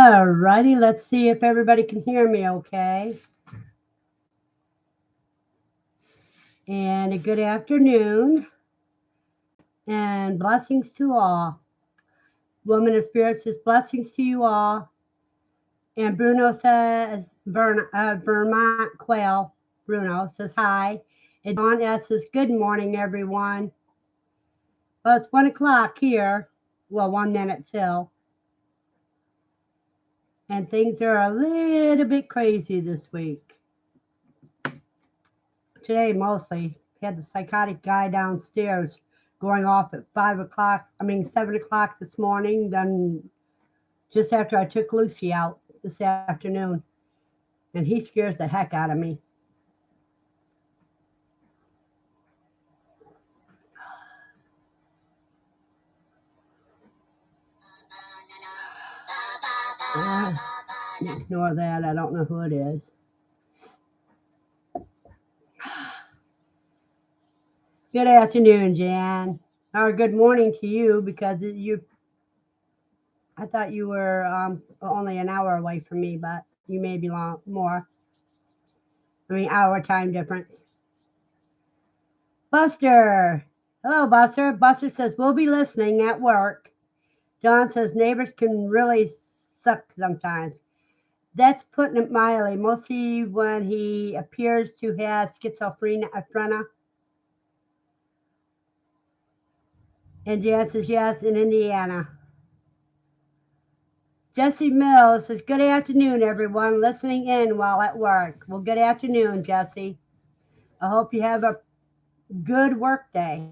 All righty, let's see if everybody can hear me okay. And a good afternoon and blessings to all. Woman of Spirit says blessings to you all. And Bruno says, Vermont Quail, Bruno says hi. And Dawn S says, good morning, everyone. Well, it's 1 o'clock here. Well, 1 minute till. And things are a little bit crazy this week. Today, mostly, had the psychotic guy downstairs going off at 7 o'clock this morning, then just after I took Lucy out this afternoon. And he scares the heck out of me. Ignore that. I don't know who it is. Good afternoon, Jan. Or good morning to you because I thought you were only an hour away from me, but you may be more. Hour time difference. Buster. Hello, Buster. Buster says, we'll be listening at work. John says, neighbors can really suck sometimes. That's putting it mildly, mostly when he appears to have schizophrenia. And Jan says, yes, in Indiana. Jesse Mills says, good afternoon, everyone, listening in while at work. Well, good afternoon, Jesse. I hope you have a good work day.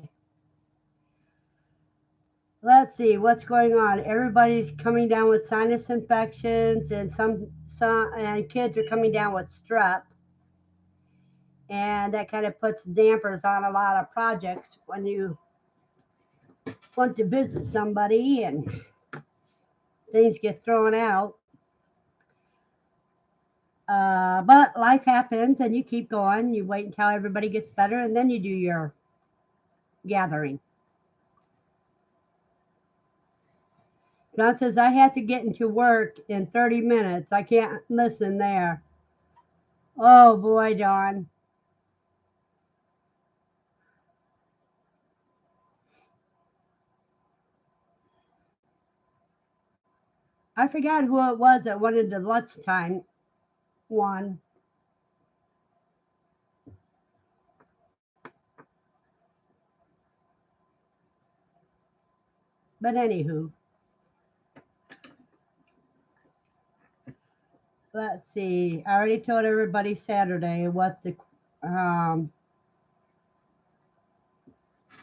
Let's see what's going on. Everybody's coming down with sinus infections, and some kids are coming down with strep. And that kind of puts dampers on a lot of projects when you want to visit somebody and things get thrown out. But life happens and you keep going. You wait until everybody gets better and then you do your gathering. John says, I had to get into work in 30 minutes. I can't listen there. Oh boy, John. I forgot who it was that wanted the lunchtime one. But anywho, let's see. I already told everybody Saturday what the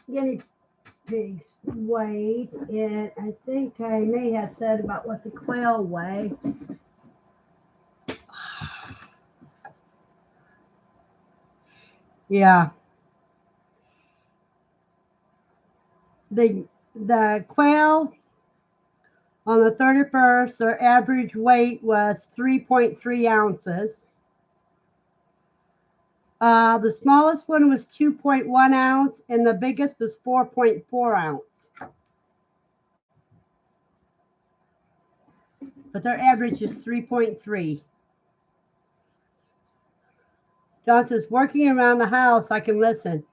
guinea pigs weighed, and I think I may have said about what the quail weigh. Yeah. The quail on the 31st, their average weight was 3.3 ounces. The smallest one was 2.1 ounce, and the biggest was 4.4 ounce. But their average is 3.3. John says, working around the house, I can listen.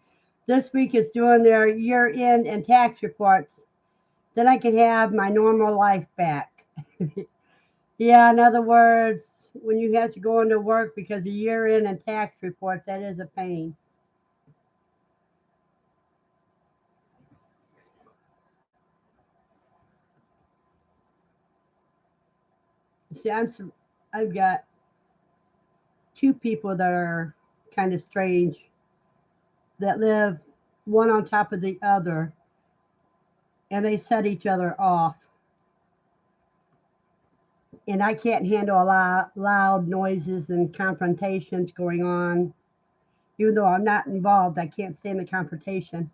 This week is doing their year-end and tax reports. Then I can have my normal life back. Yeah, in other words, when you have to go into work because of year-end and tax reports, that is a pain. See, I've got two people that are kind of strange that live one on top of the other, and they set each other off. And I can't handle a lot loud noises and confrontations going on. Even though I'm not involved, I can't stand the confrontation.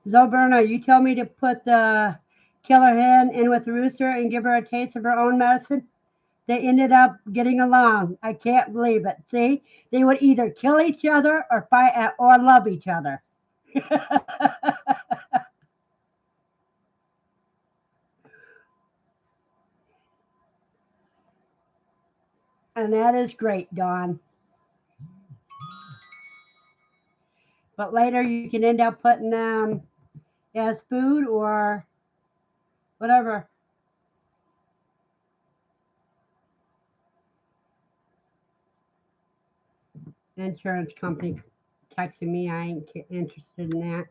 So, Verna, you tell me to put the killer hen in with the rooster and give her a taste of her own medicine? They ended up getting along. I can't believe it. See, they would either kill each other or fight or love each other. And that is great, Dawn. But later you can end up putting them as food or whatever. Insurance company texting me. I ain't interested in that.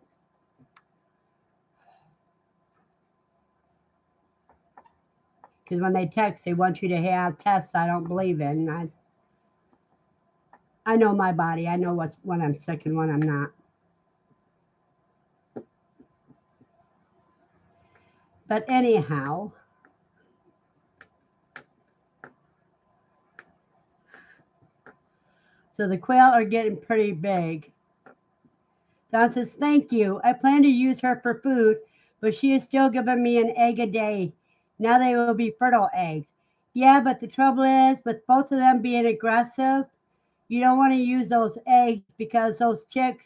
Because when they text, they want you to have tests I don't believe in. I know my body. I know when I'm sick and when I'm not. But anyhow, so the quail are getting pretty big. Don says, thank you. I plan to use her for food, but she is still giving me an egg a day. Now they will be fertile eggs. Yeah, but the trouble is, with both of them being aggressive, you don't want to use those eggs because those chicks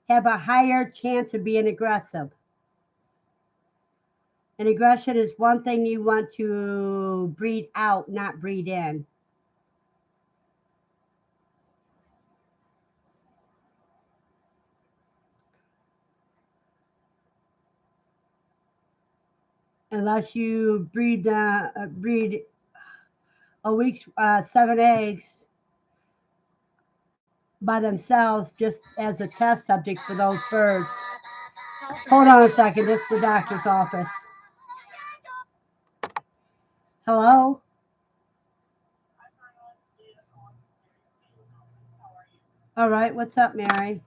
have a higher chance of being aggressive. And aggression is one thing you want to breed out, not breed in. Unless you breed a week 7 eggs by themselves, just as a test subject for those birds. Hold on a second. This is the doctor's office. Hello. All right. What's up, Mary?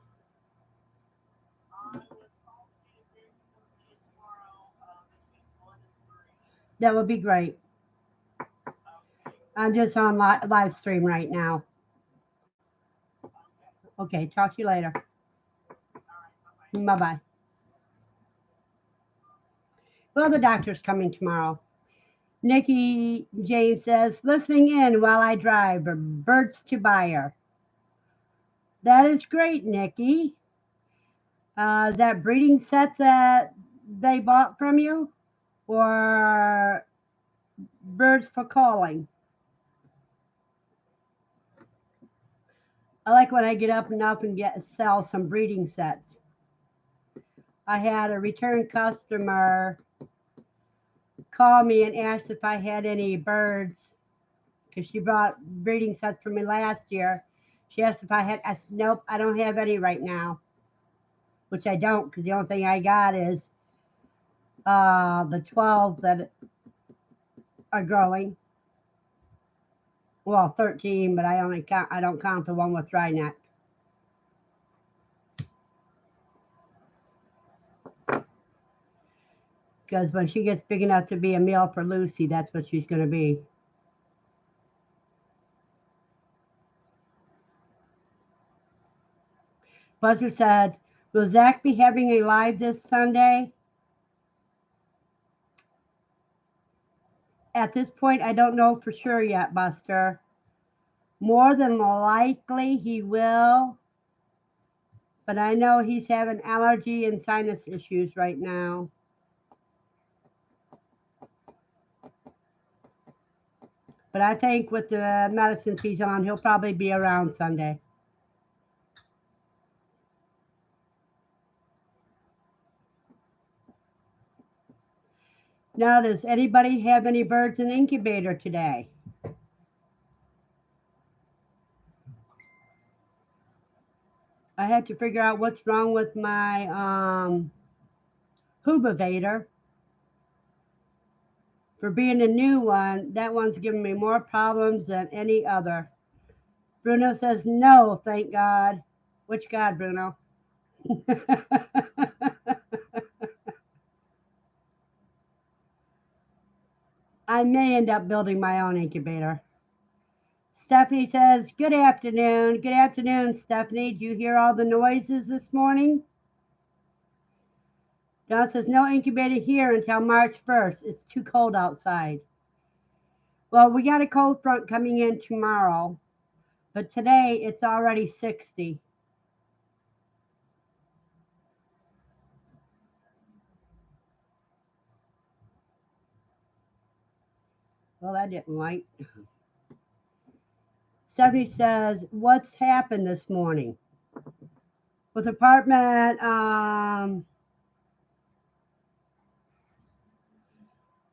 That would be great. I'm just on live stream right now. Okay. Talk to you later. Bye bye. Well, the doctor's coming tomorrow. Nikki James says, listening in while I drive, birds to buyer. That is great, Nikki. Is that breeding set that they bought from you? Or birds for calling? I like when I get up enough and sell some breeding sets. I had a return customer call me and asked if I had any birds because she bought breeding sets for me last year. She asked if I had. I said, nope, I don't have any right now, which I don't because the only thing I got is the 12 that are growing. Well, 13, but I don't count the one with dry neck. Because when she gets big enough to be a meal for Lucy, that's what she's going to be. Buster said, will Zach be having a live this Sunday? At this point, I don't know for sure yet, Buster. More than likely he will, but I know he's having allergy and sinus issues right now. But I think with the medicines he's on, he'll probably be around Sunday. Now, does anybody have any birds in incubator today? I had to figure out what's wrong with my Hubivator. For being a new one, that one's giving me more problems than any other. Bruno says no, thank God. Which God, Bruno? I may end up building my own incubator. Stephanie says, good afternoon. Good afternoon, Stephanie. Do you hear all the noises this morning? John says, no incubator here until March 1st. It's too cold outside. Well, we got a cold front coming in tomorrow, but today it's already 60. Well, that didn't light. Stephanie says, what's happened this morning? With apartment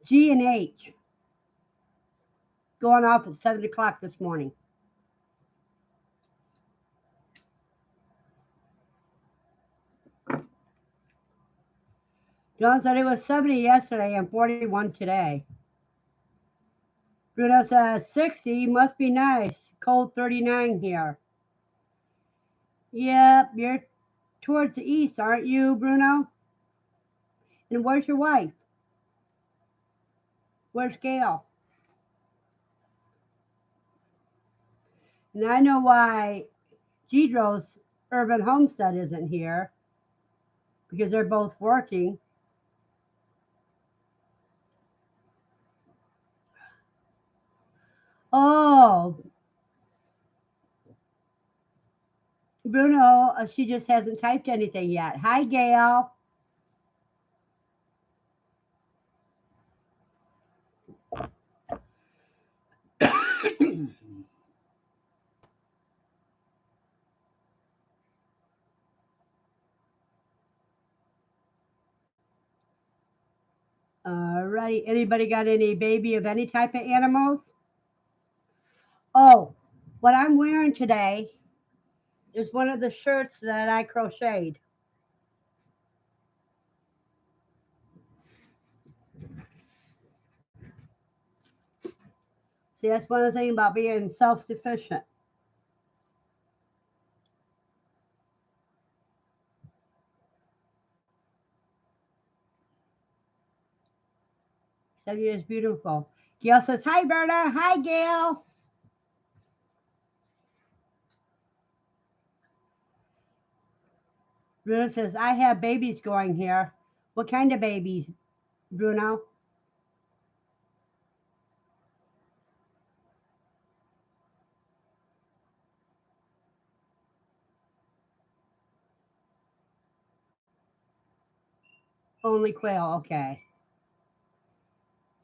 G and H going off at 7 o'clock this morning. John said it was 70 yesterday and 41 today. Bruno says 60 must be nice. Cold 39 here. Yep, you're towards the east, aren't you, Bruno? And where's your wife? Where's Gail? And I know why Gidro's urban homestead isn't here, because they're both working. Oh, Bruno, she just hasn't typed anything yet. Hi, Gail. Alrighty, anybody got any baby of any type of animals? Oh, what I'm wearing today is one of the shirts that I crocheted. See, that's one of the things about being self-sufficient. So it's beautiful. Gail says, hi, Verna. Hi, Gail. Bruno says, I have babies going here. What kind of babies, Bruno? Only quail, okay.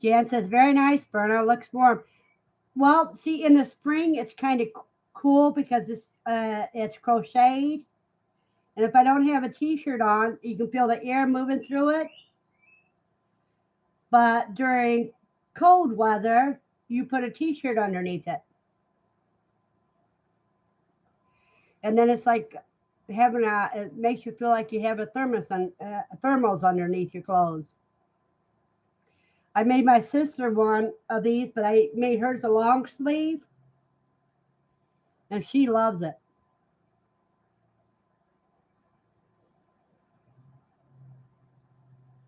Jan says, very nice, Verna. Looks warm. Well, see, in the spring, it's kind of cool because it's crocheted. And if I don't have a t-shirt on, you can feel the air moving through it. But during cold weather, you put a t-shirt underneath it. And then it's like it makes you feel like you have a thermals underneath your clothes. I made my sister one of these, but I made hers a long sleeve, and she loves it.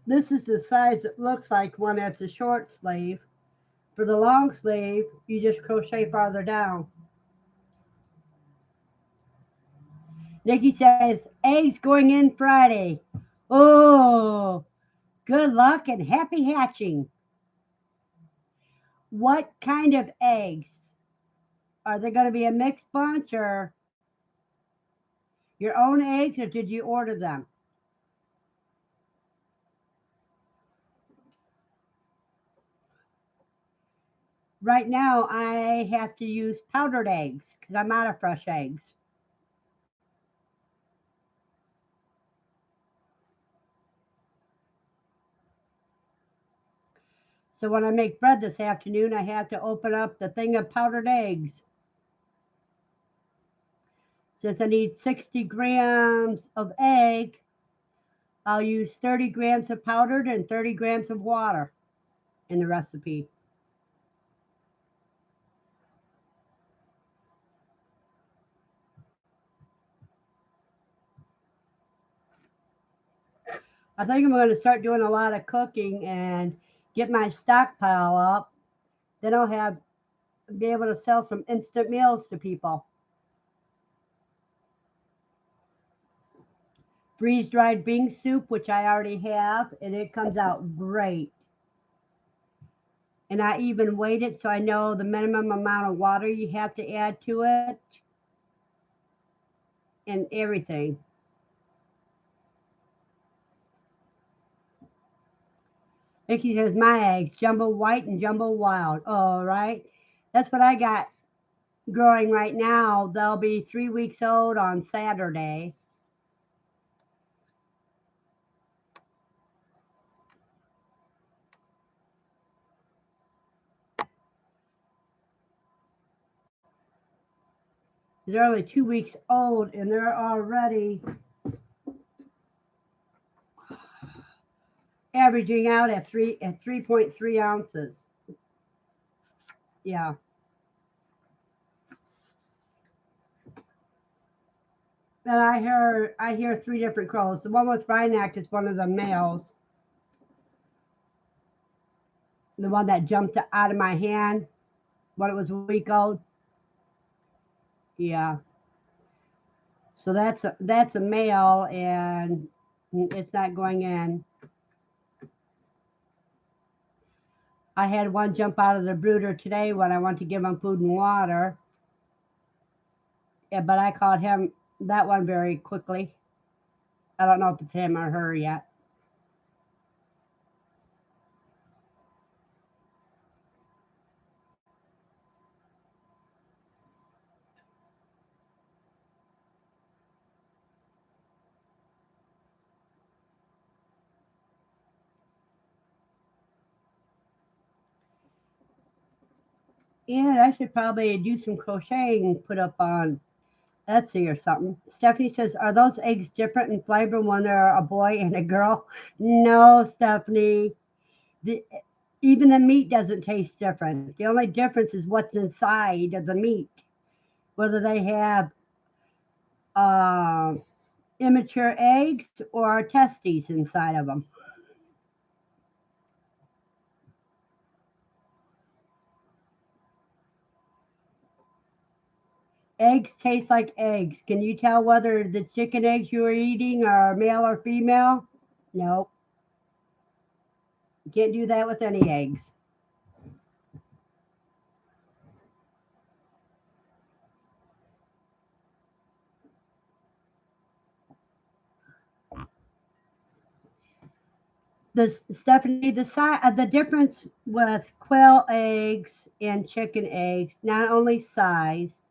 This is the size it looks like one that's a short sleeve. For the long sleeve, you just crochet farther down. Nikki says, eggs going in Friday. Oh, good luck and happy hatching. What kind of eggs? Are they going to be a mixed bunch or your own eggs, or did you order them? Right now, I have to use powdered eggs because I'm out of fresh eggs. So when I make bread this afternoon, I have to open up the thing of powdered eggs. Since I need 60 grams of egg, I'll use 30 grams of powdered and 30 grams of water in the recipe. I think I'm going to start doing a lot of cooking and get my stockpile up. Then I'll be able to sell some instant meals to people. Freeze dried bean soup, which I already have, and it comes out great. And I even weighed it so I know the minimum amount of water you have to add to it and everything. Vicky says, my eggs, jumbo white and jumbo wild. All right. That's what I got. growing right now. They'll be 3 weeks old on Saturday. They're only 2 weeks old and they're already averaging out at 3.3 ounces. Yeah. And I hear three different crows. The one with Rhineac is one of the males. The one that jumped out of my hand when it was a week old. Yeah. So that's a male and it's not going in. I had one jump out of the brooder today when I went to give him food and water. Yeah, but I caught that one very quickly. I don't know if it's him or her yet. And I should probably do some crocheting and put up on Etsy or something. Stephanie says, "Are those eggs different in flavor when they're a boy and a girl?" No, Stephanie. The, even the meat doesn't taste different. The only difference is what's inside of the meat, whether they have uh, immature eggs or testes inside of them. Eggs taste like eggs. Can you tell whether the chicken eggs you are eating are male or female? No, you can't do that with any eggs. The Stephanie, the difference with quail eggs and chicken eggs, not only size,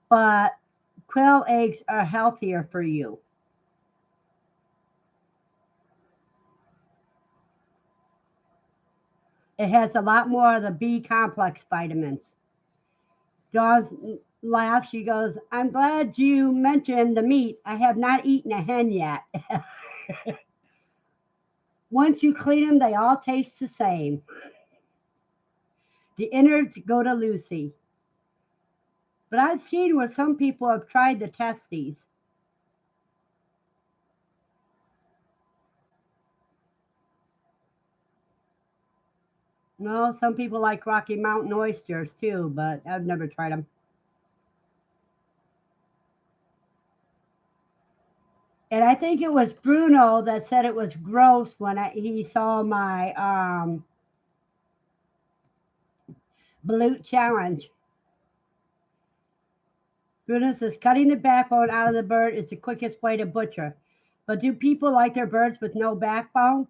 but quail eggs are healthier for you. It has a lot more of the B complex vitamins. Dawn laughs. She goes, "I'm glad you mentioned the meat. I have not eaten a hen yet." Once you clean them, they all taste the same. The innards go to Lucy. But I've seen where some people have tried the testes. No, some people like Rocky Mountain oysters too, but I've never tried them. And I think it was Bruno that said it was gross when he saw my balut challenge. Bruno says cutting the backbone out of the bird is the quickest way to butcher. But do people like their birds with no backbone?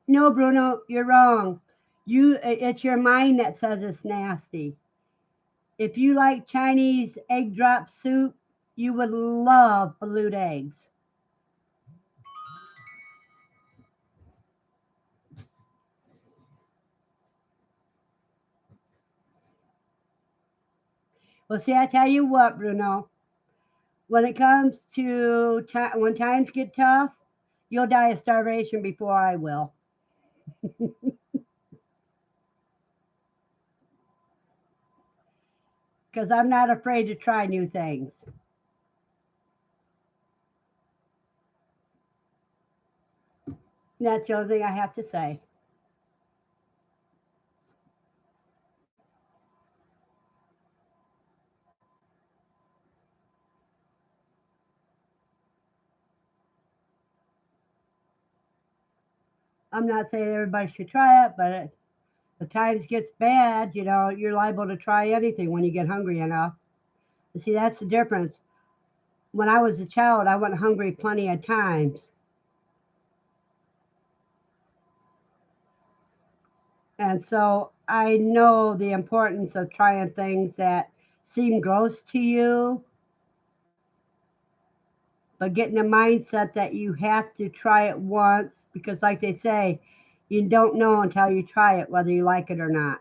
No, Bruno, you're wrong. It's your mind that says it's nasty. If you like Chinese egg drop soup, you would love balut eggs. Well, see, I tell you what, Bruno, when it comes to when times get tough, you'll die of starvation before I will. Because I'm not afraid to try new things. That's the only thing I have to say. I'm not saying everybody should try it, but if times gets bad, you're liable to try anything when you get hungry enough. You see, that's the difference. When I was a child, I went hungry plenty of times. And so I know the importance of trying things that seem gross to you, but getting a mindset that you have to try it once because, like they say, you don't know until you try it whether you like it or not.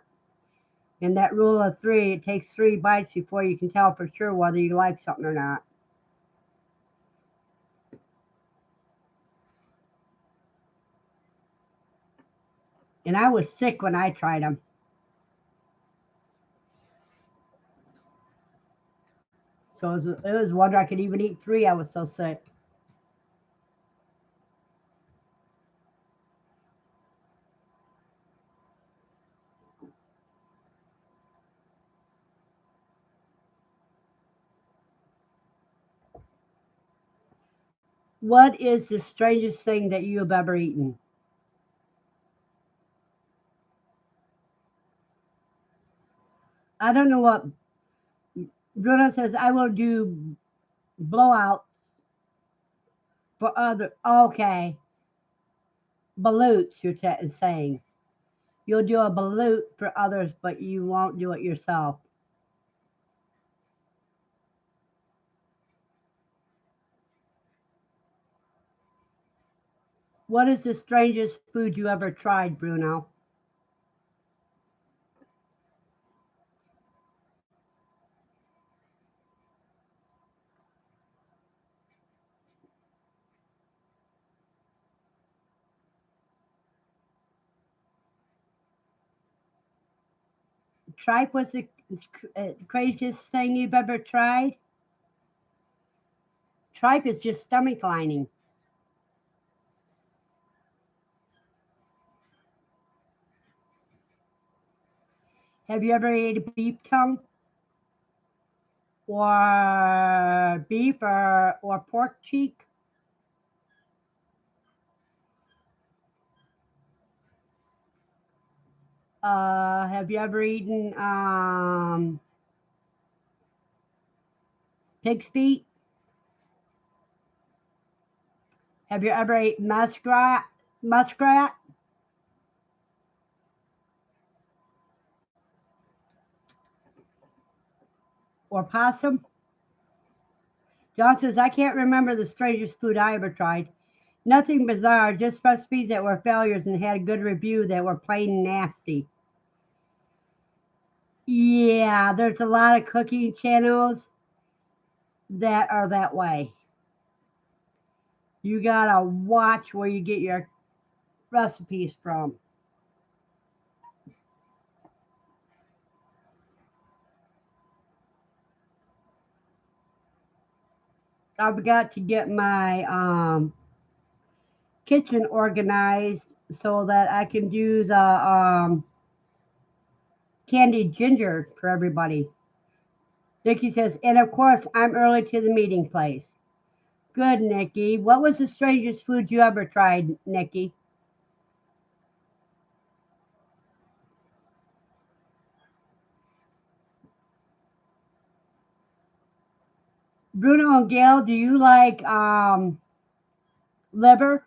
And that rule of three, it takes 3 bites before you can tell for sure whether you like something or not. And I was sick when I tried them. So it was a wonder I could even eat three. I was so sick. What is the strangest thing that you have ever eaten? I don't know what Bruno says. I will do blowouts for other. Okay, ballots. You're saying you'll do a balut for others, but you won't do it yourself. What is the strangest food you ever tried, Bruno? Tripe was the craziest thing you've ever tried. Tripe is just stomach lining. Have you ever ate a beef tongue or beef or pork cheek? Have you ever eaten pig's feet? Have you ever eaten muskrat or possum? John says, I can't remember the strangest food I ever tried. Nothing bizarre, just recipes that were failures and had a good review that were plain nasty. Yeah, there's a lot of cooking channels that are that way. You gotta watch where you get your recipes from. I've got to get my kitchen organized so that I can do the candied ginger for everybody. Nikki says, and of course, I'm early to the meeting place. Good, Nikki. What was the strangest food you ever tried, Nikki? Bruno and Gail, do you like liver?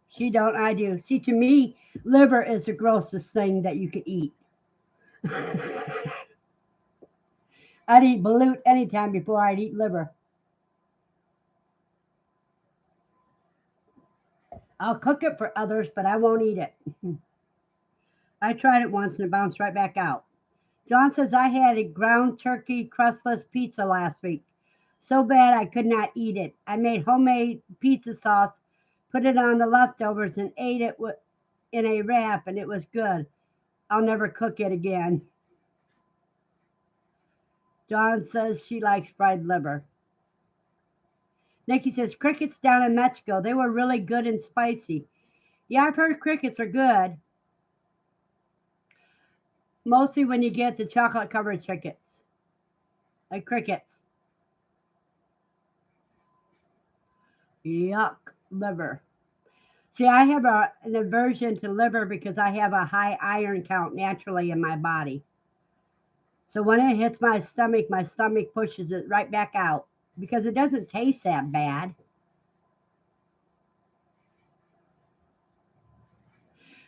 She don't, I do. See, to me, liver is the grossest thing that you could eat. I'd eat balut anytime before I'd eat liver. I'll cook it for others, but I won't eat it. I tried it once and it bounced right back out. John says I had a ground turkey crustless pizza last week. So bad I could not eat it. I made homemade pizza sauce, put it on the leftovers, and ate it in a wrap, and it was good. I'll never cook it again. John says she likes fried liver. Nikki says crickets down in Mexico, they were really good and spicy. Yeah, I've heard crickets are good, mostly when you get the chocolate covered crickets, like crickets. Yuck, liver. See, I have an aversion to liver because I have a high iron count naturally in my body. So when it hits my stomach pushes it right back out because it doesn't taste that bad.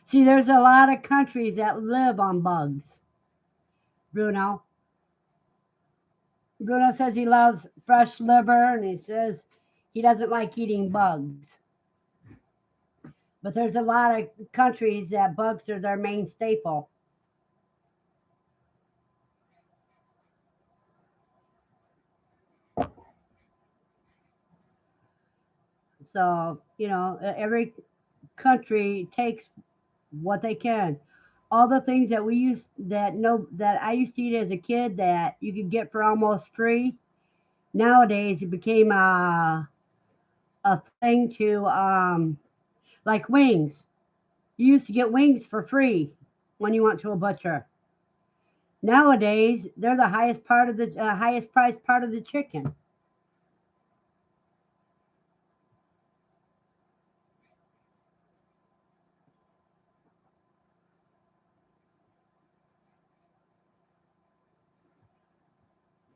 See, there's a lot of countries that live on bugs. Bruno. Bruno says he loves fresh liver and he says he doesn't like eating bugs. But there's a lot of countries that bugs are their main staple. So, every country takes what they can. All the things that we used that no that I used to eat as a kid that you could get for almost free. Nowadays, it became a thing to like wings. You used to get wings for free when you went to a butcher. Nowadays, they're the highest priced part of the chicken.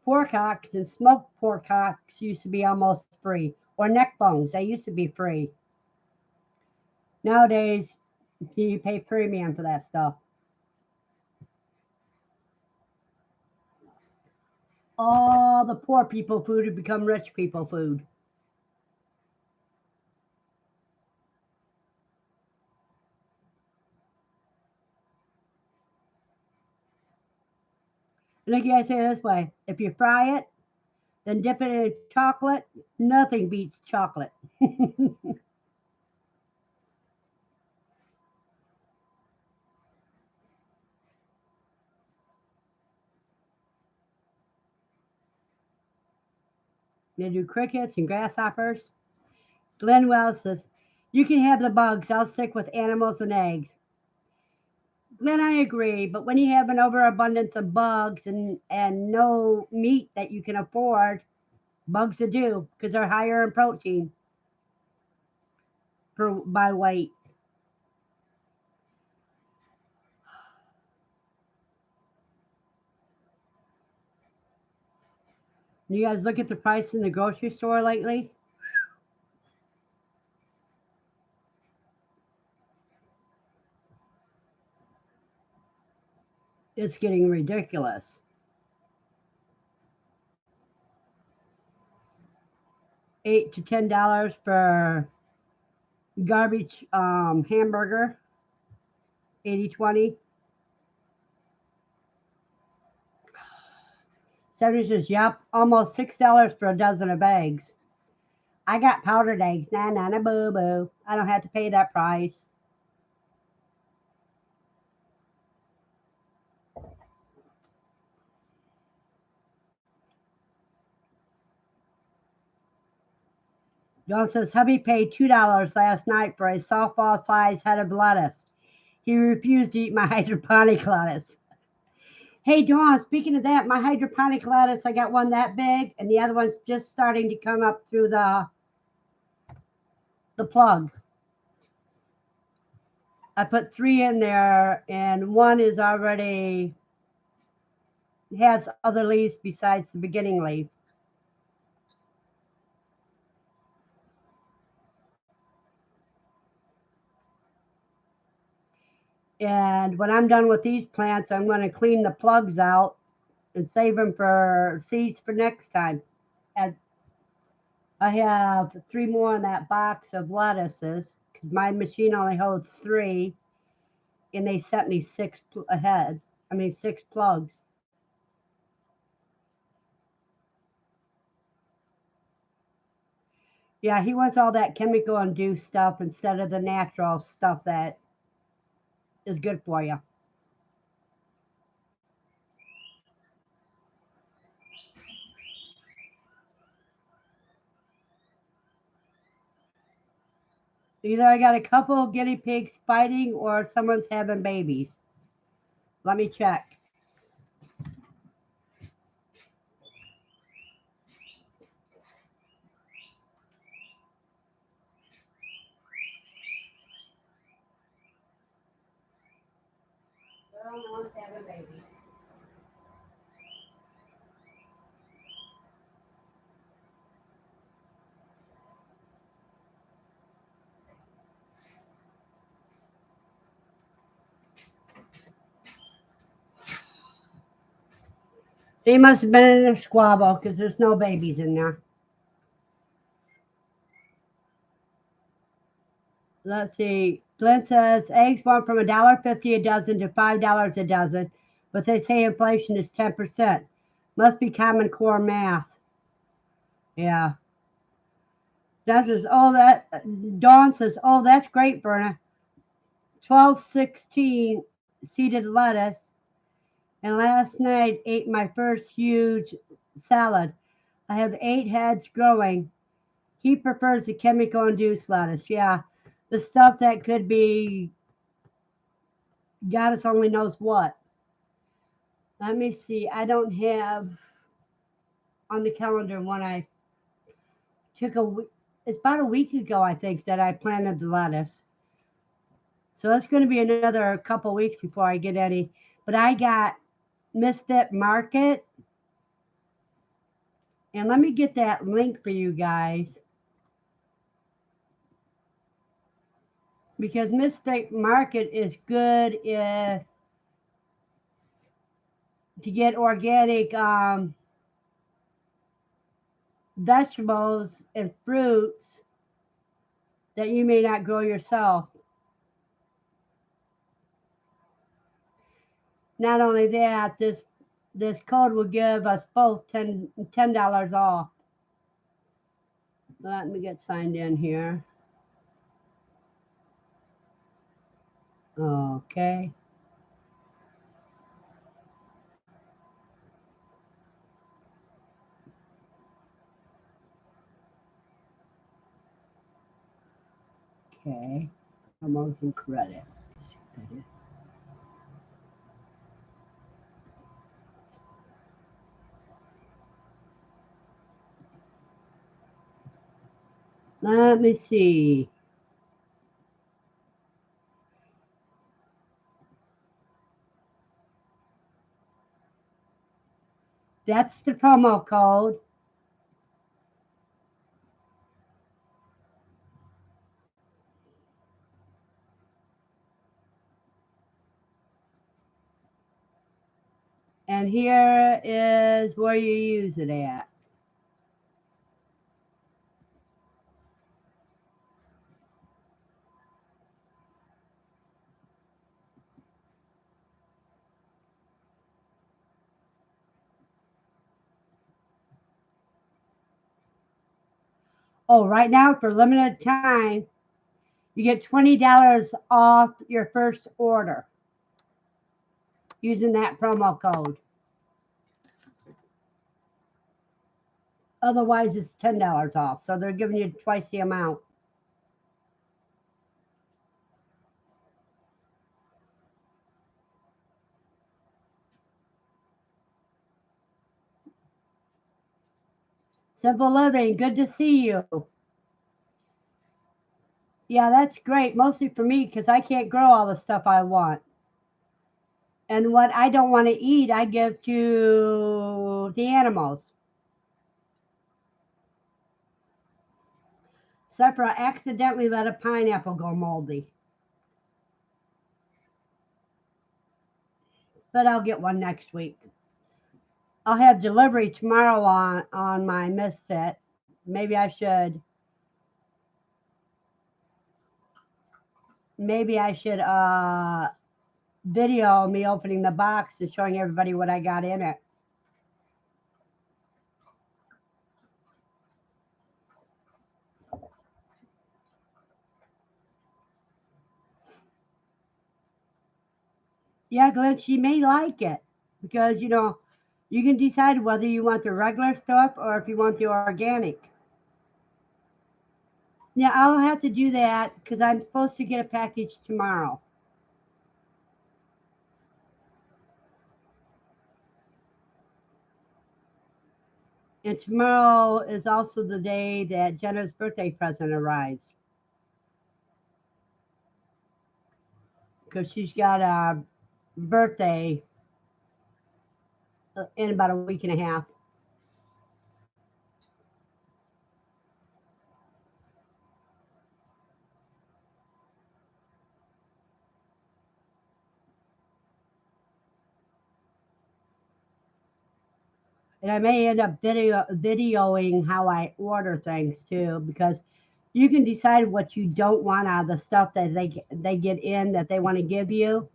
Pork hocks and smoked pork hocks used to be almost free, or neck bones. They used to be free. Nowadays, you pay premium for that stuff. All the poor people food have become rich people food. And like I say it this way, if you fry it, then dip it in chocolate, nothing beats chocolate. They do crickets and grasshoppers. Glenn Wells says, you can have the bugs. I'll stick with animals and eggs. Glenn, I agree, but when you have an overabundance of bugs and no meat that you can afford, bugs are do because they're higher in protein by weight. You guys look at the price in the grocery store lately? It's getting ridiculous. $8 to $10 for garbage hamburger, 80/20. 70 says, yep, almost $6 for a dozen of eggs. I got powdered eggs. Nah, nah, nah, boo, boo. I don't have to pay that price. John says, hubby paid $2 last night for a softball sized head of lettuce. He refused to eat my hydroponic lettuce. Hey, Dawn, speaking of that, my hydroponic lettuce, I got one that big, and the other one's just starting to come up through the plug. I put three in there, and one is already has other leaves besides the beginning leaf. And when I'm done with these plants, I'm going to clean the plugs out and save them for seeds for next time. And I have three more in that box of lettuces because my machine only holds three, and they sent me heads. I mean, six plugs. Yeah, he wants all that chemical induced stuff instead of the natural stuff that is good for you. Either I got a couple of guinea pigs fighting or someone's having babies. Let me check. woman wants to have a baby. They must have been in a squabble because there's no babies in there. Let's see. Glenn says eggs went from $1.50 a dozen to $5 a dozen, but they say inflation is 10%. Must be Common Core math. Yeah. That says, oh, that Dawn says, oh, that's great, Verna. 1216 seeded lettuce, and last night ate my first huge salad. I have 8 heads growing. He prefers the chemical induced lettuce. Yeah, the stuff that could be goddess only knows what. Let me see. I don't have on the calendar when I took it's about a week ago, I think, that I planted the lettuce. So it's going to be another couple weeks before I get any. But I got Misfit Market. And let me get that link for you guys. Because Misfit Market is good if to get organic vegetables and fruits that you may not grow yourself. Not only that, this code will give us both $10 off. Let me get signed in here. Okay. Okay. Promos and credit. Let me see. That's the promo code. And here is where you use it at. Oh, right now for limited time, you get $20 off your first order using that promo code. Otherwise, it's $10 off. So they're giving you twice the amount. Simple Living, good to see you. Yeah, that's great. Mostly for me because I can't grow all the stuff I want. And what I don't want to eat, I give to the animals. Except for I accidentally let a pineapple go moldy. But I'll get one next week. I'll have delivery tomorrow on my Misfit. Maybe I should video me opening the box and showing everybody what I got in it. Yeah, Glenn, she may like it because you can decide whether you want the regular stuff or if you want the organic. Yeah, I'll have to do that because I'm supposed to get a package tomorrow. And tomorrow is also the day that Jenna's birthday present arrives. Because she's got birthday in about a week and a half. And I may end up videoing how I order things too, because you can decide what you don't want out of the stuff that they get in that they want to give you.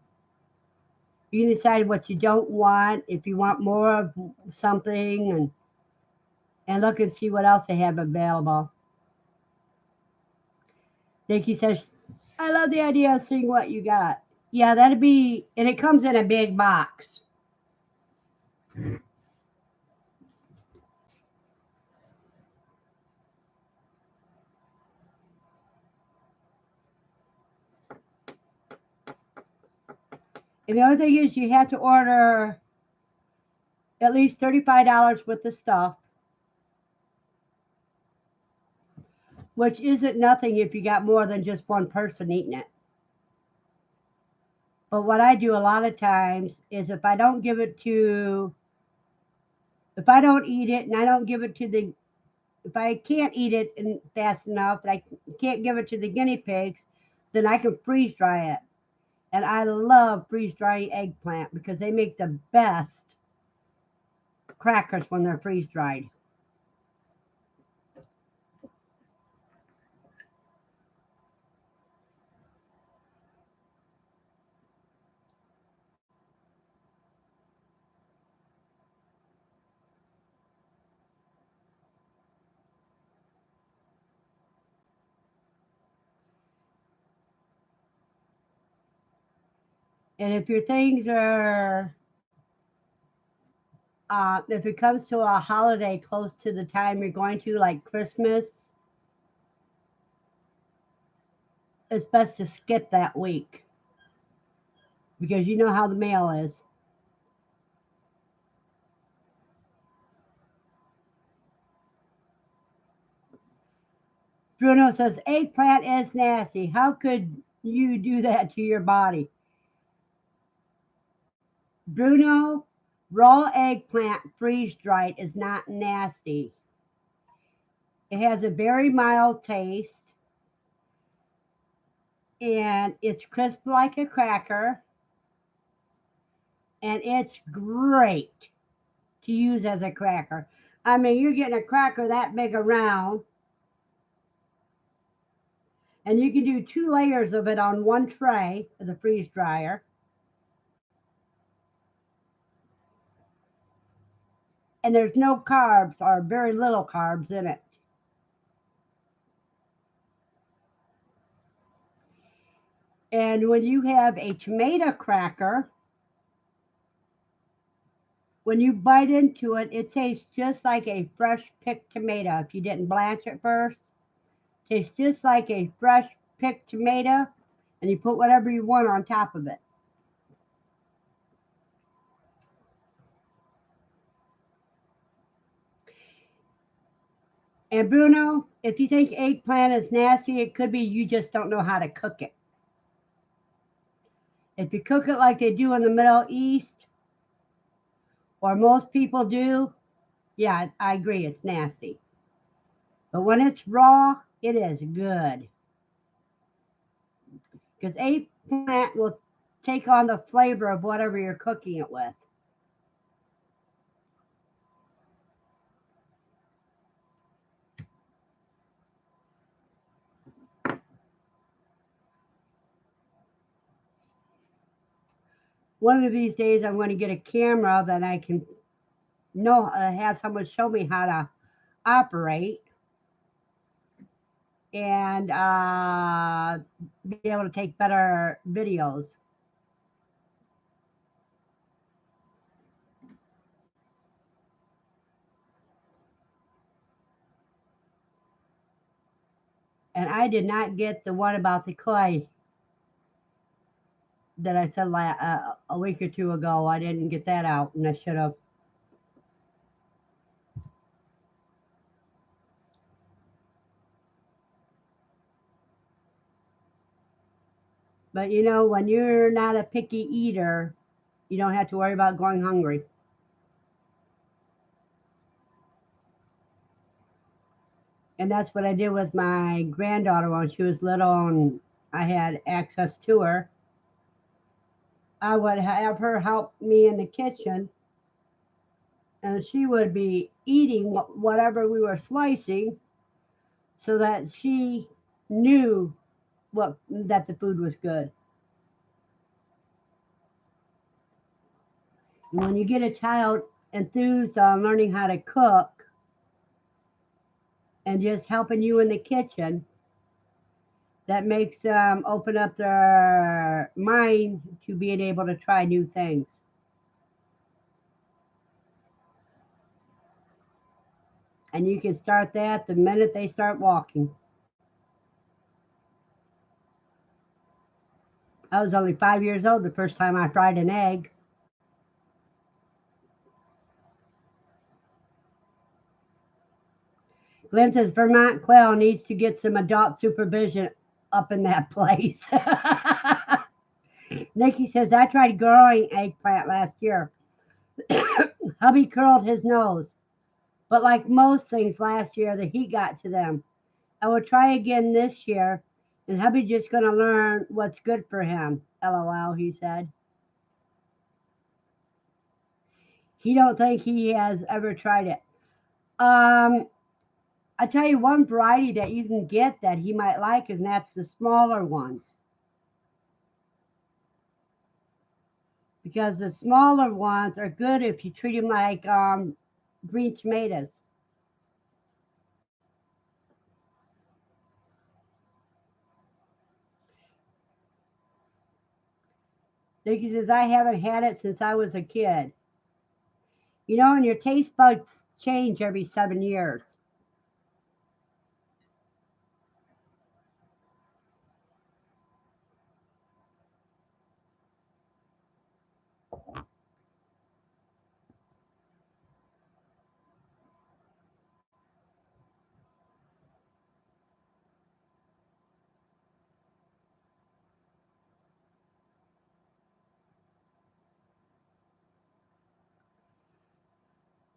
You can decide what you don't want, if you want more of something, and look and see what else they have available. Nikki says, I love the idea of seeing what you got. Yeah, that'd be, and it comes in a big box. And the other thing is, you have to order at least $35 worth of stuff, which isn't nothing if you got more than just one person eating it. But what I do a lot of times is if I don't eat it and I don't give it to the, if I can't eat it fast enough that I can't give it to the guinea pigs, then I can freeze dry it. And I love freeze drying eggplant because they make the best crackers when they're freeze dried. And if your things are, if it comes to a holiday close to the time you're going to, like Christmas, it's best to skip that week because you know how the mail is. Bruno says eggplant is nasty. How could you do that to your body? Bruno, raw eggplant freeze dried is not nasty. It has a very mild taste and it's crisp like a cracker and it's great to use as a cracker. I mean, you're getting a cracker that big around and you can do 2 layers of it on one tray of the freeze dryer. And there's no carbs or very little carbs in it. And when you have a tomato cracker, when you bite into it, it tastes just like a fresh picked tomato. If you didn't blanch it first, it tastes just like a fresh picked tomato, and you put whatever you want on top of it. And Bruno, if you think eggplant is nasty, it could be you just don't know how to cook it. If you cook it like they do in the Middle East, or most people do, yeah, I agree, it's nasty. But when it's raw, it is good. Because eggplant will take on the flavor of whatever you're cooking it with. One of these days, I'm going to get a camera that I can have someone show me how to operate and be able to take better videos. And I did not get the one about the koi that I said a week or two ago. I didn't get that out, and I should have. But you know, when you're not a picky eater, You don't have to worry about going hungry. And that's what I did with my granddaughter when she was little and I had access to her. I would have her help me in the kitchen, and she would be eating whatever we were slicing so that she knew what that the food was good. And when you get a child enthused on learning how to cook and just helping you in the kitchen, that makes them open up their mind to being able to try new things. And you can start that the minute they start walking. I was only 5 years old the first time I fried an egg. Glenn says Vermont Quail needs to get some adult supervision up in that place. Nikki says I tried growing eggplant last year. Hubby curled his nose, but like most things last year, the heat got to them. I will try again this year, and hubby just gonna learn what's good for him. LOL, he said. He don't think he has ever tried it. Um, I tell you one variety that you can get that he might like, and that's the smaller ones. Because the smaller ones are good if you treat them like green tomatoes. Nikki says, I haven't had it since I was a kid. You know, and your taste buds change every 7 years.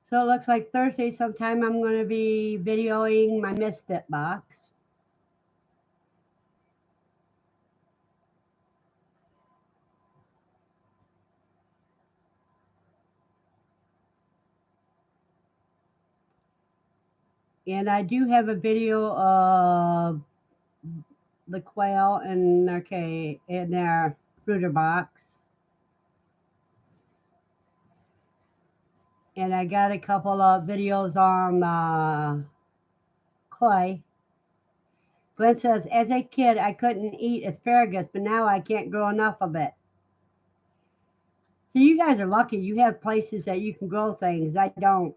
So it looks like Thursday sometime I'm going to be videoing my Misfit box. And I do have a video of the quail in their brooder box. And I got a couple of videos on clay. Glenn says, as a kid, I couldn't eat asparagus, but now I can't grow enough of it. So you guys are lucky. You have places that you can grow things. I don't.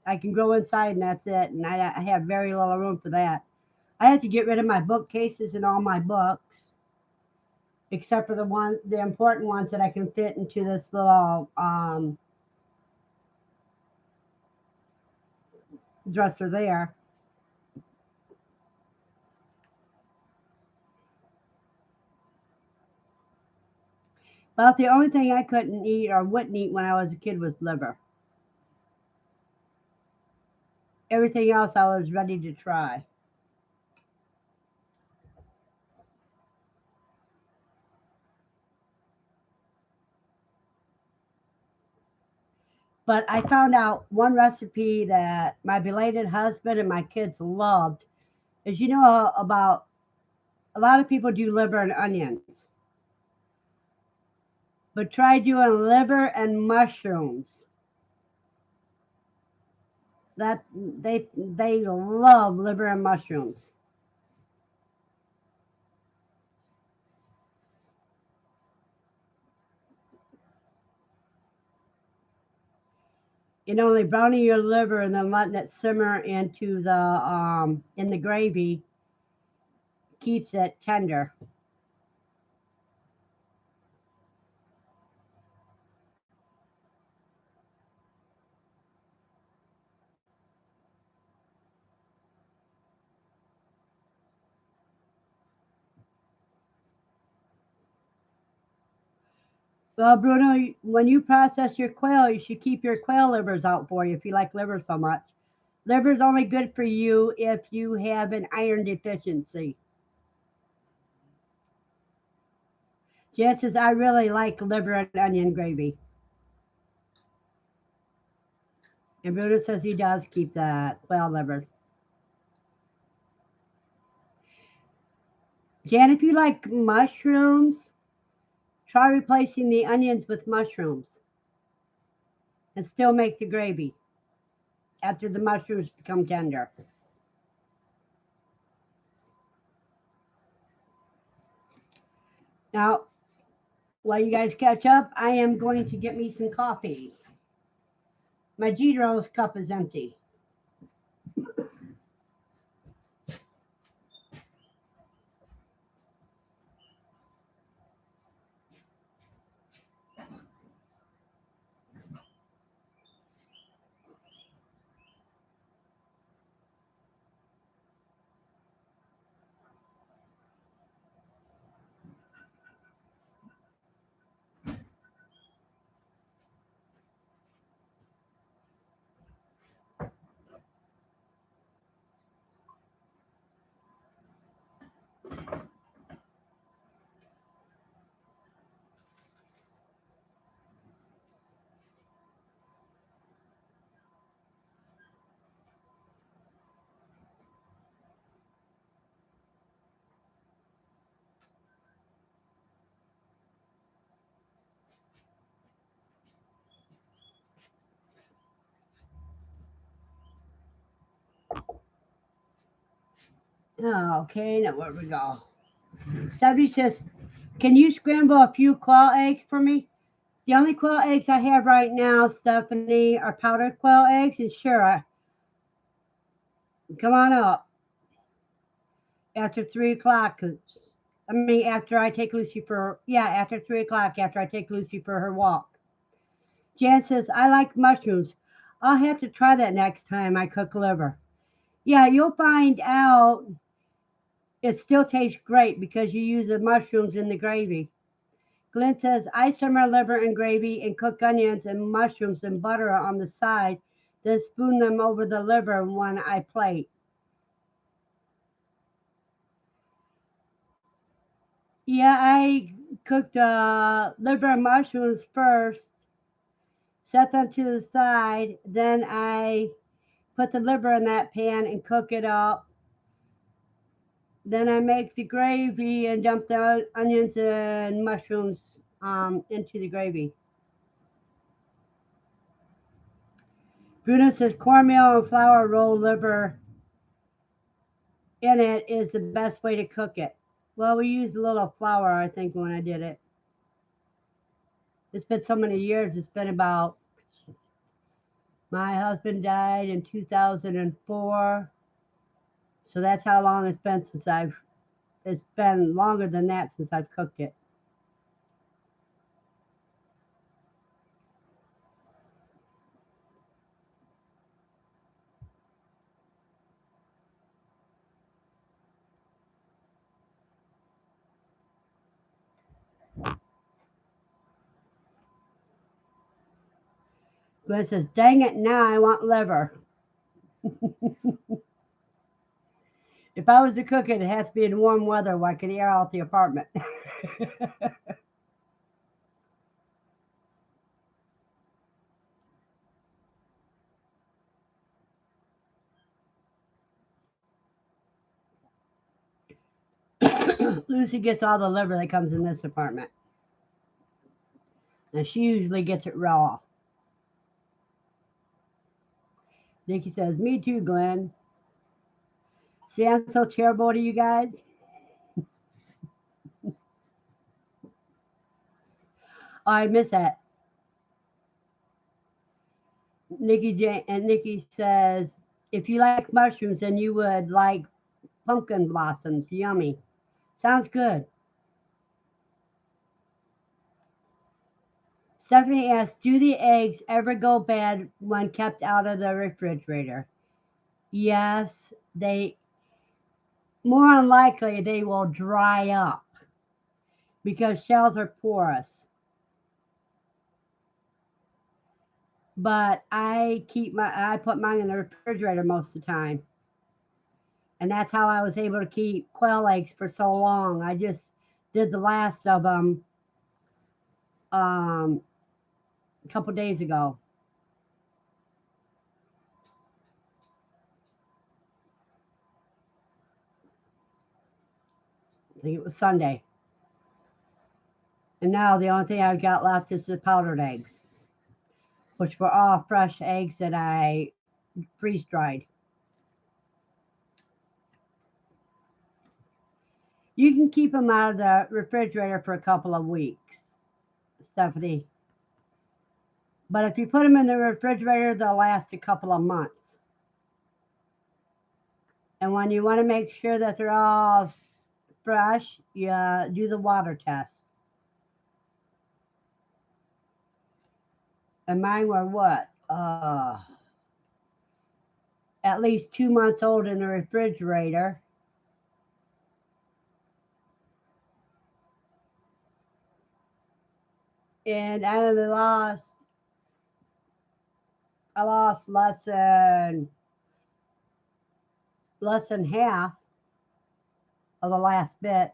I can grow inside, and that's it. And I have very little room for that. I had to get rid of my bookcases and all my books, except for the important ones that I can fit into this little dresser there. About the only thing I couldn't eat or wouldn't eat when I was a kid was liver. Everything else I was ready to try. But I found out one recipe that my belated husband and my kids loved. As you know about a lot of people do liver and onions, but try doing liver and mushrooms. That they love liver and mushrooms. And only browning your liver and then letting it simmer into the in the gravy keeps it tender. Well, Bruno, when you process your quail, you should keep your quail livers out for you if you like liver so much. Liver's only good for you if you have an iron deficiency. Jan says, I really like liver and onion gravy. And Bruno says he does keep the quail livers. Jan, if you like mushrooms, try replacing the onions with mushrooms and still make the gravy after the mushrooms become tender. Now, while you guys catch up, I am going to get me some coffee. My G Rose cup is empty. Okay, now where we go? Somebody says, can you scramble a few quail eggs for me? The only quail eggs I have right now, Stephanie, are powdered quail eggs. And sure, come on up after 3 o'clock. I mean, after I take Lucy for, yeah, after 3 o'clock, after I take Lucy for her walk. Jan says, I like mushrooms. I'll have to try that next time I cook liver. Yeah, you'll find out it still tastes great because you use the mushrooms in the gravy. Glenn says, I simmer liver in gravy and cook onions and mushrooms and butter on the side, then spoon them over the liver when I plate. Yeah, I cooked liver and mushrooms first, set them to the side, then I put the liver in that pan and cook it up. Then I make the gravy and dump the onions and mushrooms into the gravy. Bruno says cornmeal and flour roll liver in it is the best way to cook it. Well, we used a little flour, I think, when I did it. It's been so many years. It's been about, my husband died in 2004. So that's how long it's been since it's been longer than that since I've cooked it. Glenn says, dang it, now I want liver. If I was to cook it, it has to be in warm weather where I can air out the apartment. Lucy gets all the liver that comes in this apartment. And she usually gets it raw. Nikki says, me too, Glenn. See, I'm so terrible to you guys. Oh, I miss that. Nikki says, if you like mushrooms, then you would like pumpkin blossoms. Yummy. Sounds good. Stephanie asks, do the eggs ever go bad when kept out of the refrigerator? Yes, they more than likely they will dry up because shells are porous. But I put mine in the refrigerator most of the time. And that's how I was able to keep quail eggs for so long. I just did the last of them um, a couple days ago. I think it was Sunday. And now the only thing I've got left is the powdered eggs, which were all fresh eggs that I freeze dried. You can keep them out of the refrigerator for a couple of weeks, Stephanie. But if you put them in the refrigerator, they'll last a couple of months. And when you want to make sure that they're all fresh, you do the water test. And mine were what? At least 2 months old in the refrigerator. And I only I lost less than half of the last bit.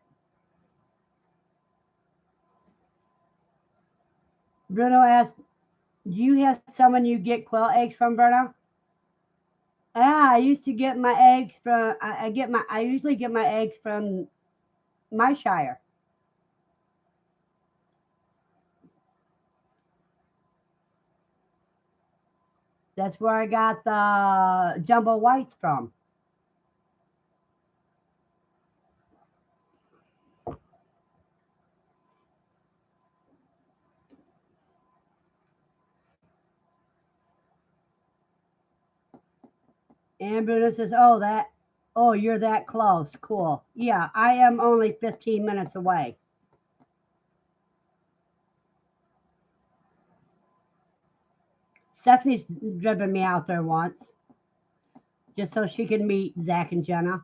Bruno asked, "Do you have someone you get quail eggs from, Verna?" Ah, I used to get my eggs from. I usually get my eggs from my shire. That's where I got the jumbo whites from. And Bruno says, oh, you're that close. Cool. Yeah, I am only 15 minutes away. Stephanie's driven me out there once just so she can meet Zach and Jenna.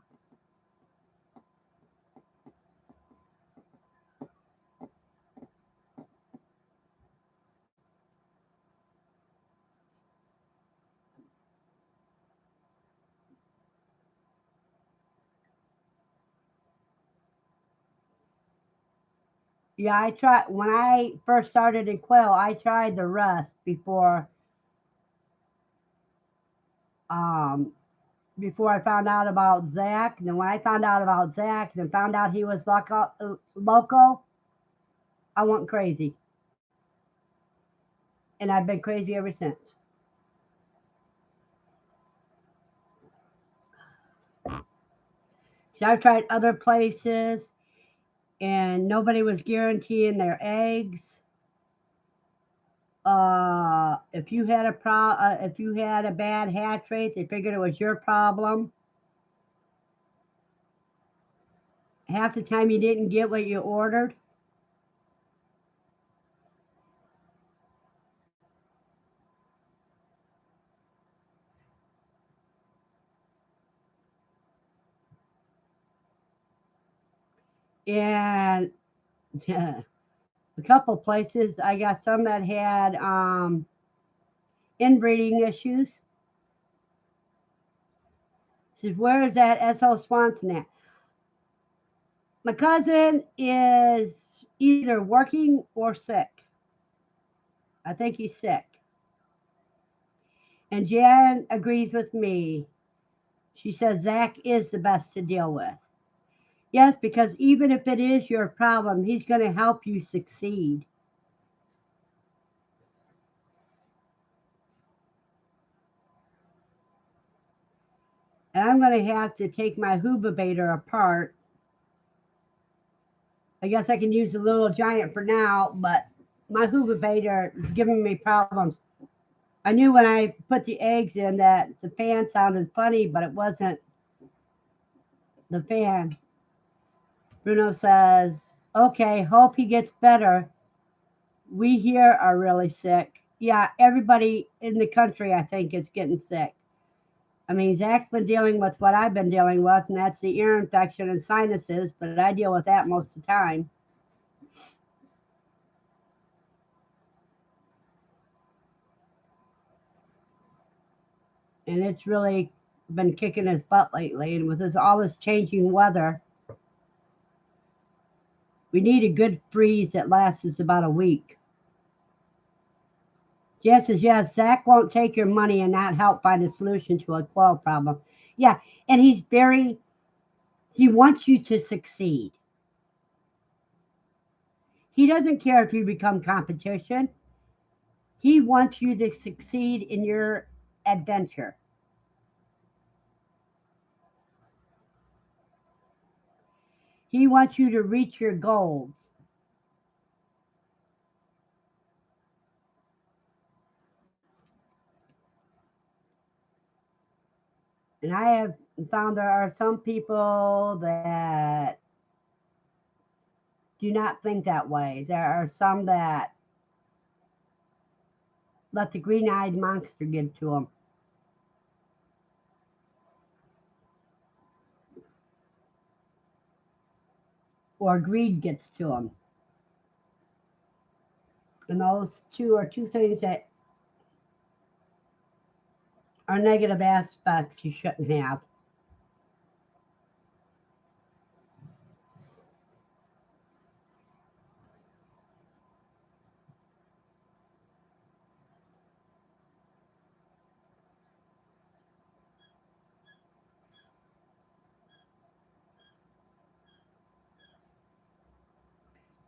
Yeah, I tried when I first started in quail. I tried the rust um before I found out about Zach. And then when I found out about Zach, and then found out he was local, I went crazy, and I've been crazy ever since. So I've tried other places, and nobody was guaranteeing their eggs. If you had a bad hatch rate, they figured it was your problem. Half the time you didn't get what you ordered. And a couple places, I got some that had inbreeding issues. Says, where is that S.O. Swanson at? My cousin is either working or sick. I think he's sick. And Jan agrees with me. She says Zach is the best to deal with. Yes, because even if it is your problem, he's going to help you succeed. And I'm going to have to take my hubabator apart. I guess I can use the little giant for now, but my hubabator is giving me problems. I knew when I put the eggs in that the fan sounded funny, but it wasn't the fan. Bruno says, okay, hope he gets better. We here are really sick. Yeah, everybody in the country, I think, is getting sick. I mean, Zach's been dealing with what I've been dealing with, and that's the ear infection and sinuses, but I deal with that most of the time. And it's really been kicking his butt lately. And with all this changing weather, we need a good freeze that lasts about a week. Jess says, yes, Zach won't take your money and not help find a solution to a quail problem. Yeah, and he wants you to succeed. He doesn't care if you become competition. He wants you to succeed in your adventure. He wants you to reach your goals. And I have found there are some people that do not think that way. There are some that let the green eyed monster get to them. Or greed gets to them. And those two are two things that are negative aspects you shouldn't have.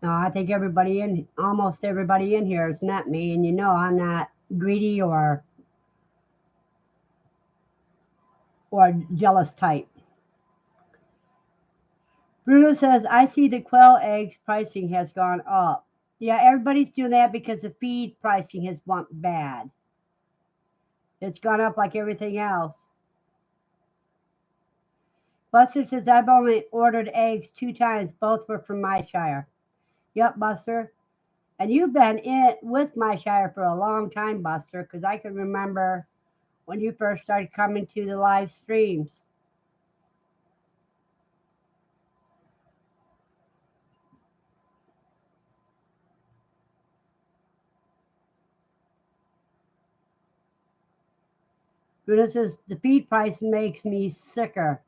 No, I think almost everybody in here has met me, and you know I'm not greedy or jealous type. Bruno says, I see the quail eggs pricing has gone up. Yeah, everybody's doing that because the feed pricing has went bad. It's gone up like everything else. Buster says, I've only ordered eggs 2 times. Both were from my shire. Yep, Buster. And you've been in with my shire for a long time, Buster, because I can remember when you first started coming to the live streams. Bruno says, the feed price makes me sicker.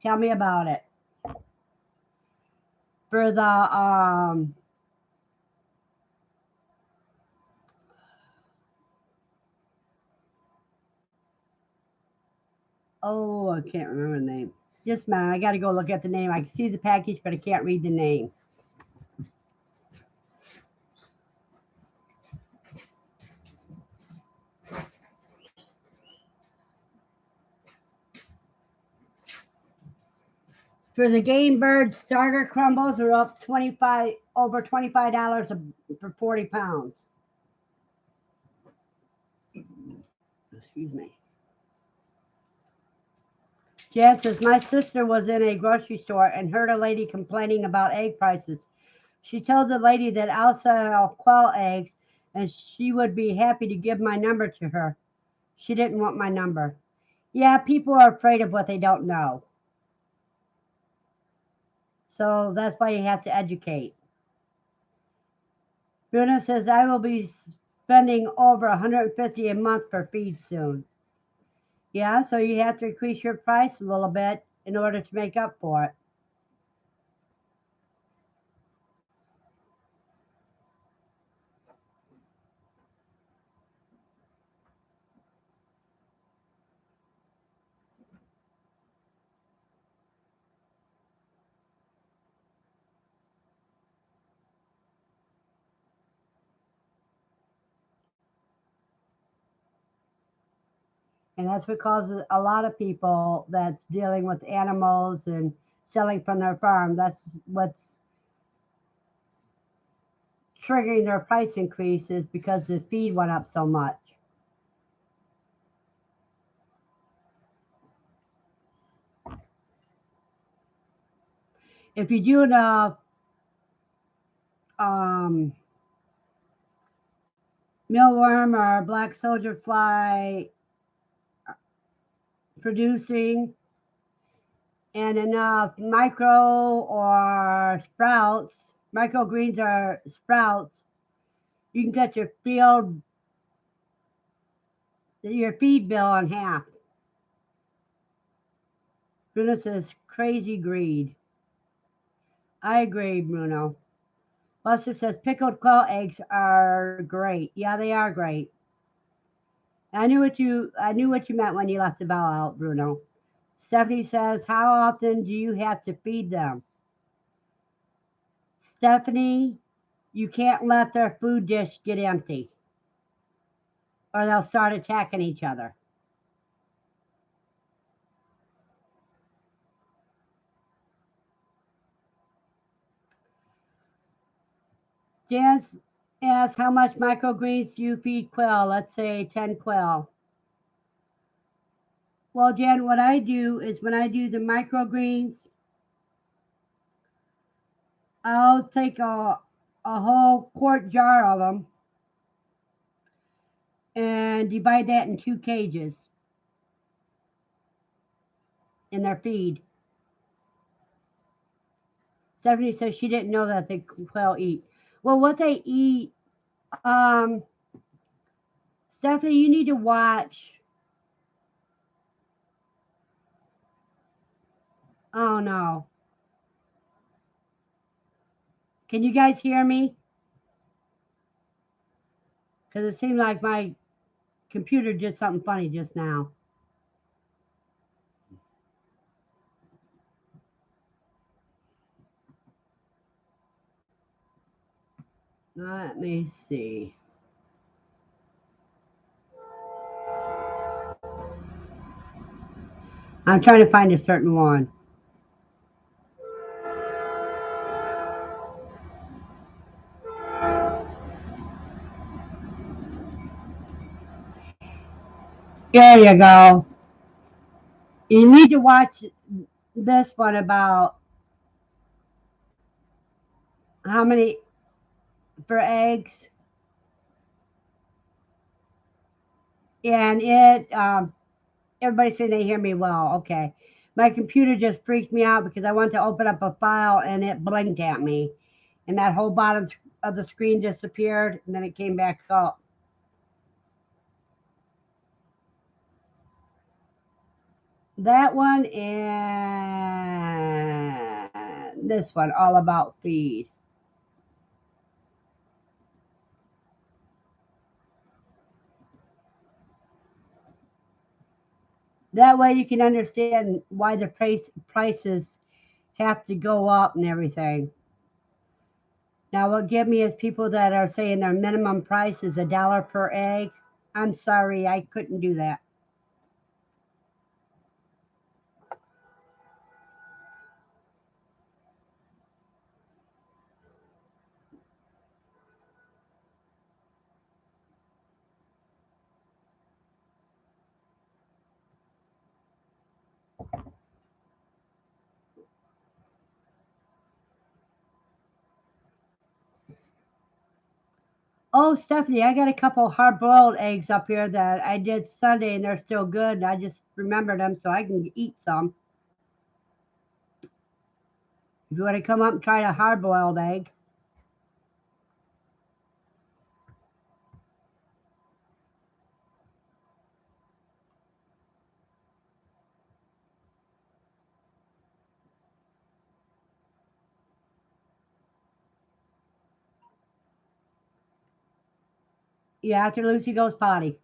Tell me about it. For the oh, I can't remember the name. Just man, I got to go look at the name. I can see the package, but I can't read the name. For the game bird starter crumbles are up over $25 for 40 pounds. Excuse me. Jan says, my sister was in a grocery store and heard a lady complaining about egg prices. She told the lady that I'll sell quail eggs and she would be happy to give my number to her. She didn't want my number. Yeah, people are afraid of what they don't know. So that's why you have to educate. Verna says, I will be spending over $150 a month for feed soon. Yeah, so you have to increase your price a little bit in order to make up for it. And that's what causes a lot of people that's dealing with animals and selling from their farm. That's what's triggering their price increases because the feed went up so much. If you do enough mealworm or black soldier fly producing and enough microgreens or sprouts, you can get your field your feed bill in half. Bruno says, crazy greed. I agree, Bruno. Buster says, pickled quail eggs are great. Yeah, they are great. I knew what you meant when you left the bell out, Bruno. Stephanie says, how often do you have to feed them? Stephanie, you can't let their food dish get empty, or they'll start attacking each other. Jazz asks, how much microgreens do you feed quail? Let's say 10 quail. Well, Jan, what I do is when I do the microgreens, I'll take a whole quart jar of them and divide that in 2 cages in their feed. Stephanie says she didn't know that the quail eat. Well, what they eat, um, Stephanie, you need to watch. Oh no. Can you guys hear me? Because it seemed like my computer did something funny just now. Let me see. I'm trying to find a certain one. There you go. You need to watch this one about how many for eggs. And everybody say they hear me well. Okay. My computer just freaked me out because I went to open up a file and it blinked at me. And that whole bottom of the screen disappeared and then it came back up. That one and this one, all about feed. That way you can understand why the prices have to go up and everything. Now, what get me is people that are saying their minimum price is $1 per egg. I'm sorry, I couldn't do that. Oh, Stephanie, I got a couple hard boiled eggs up here that I did Sunday and they're still good. I just remembered them so I can eat some. If you want to come up and try a hard boiled egg. Yeah, after Lucy goes potty.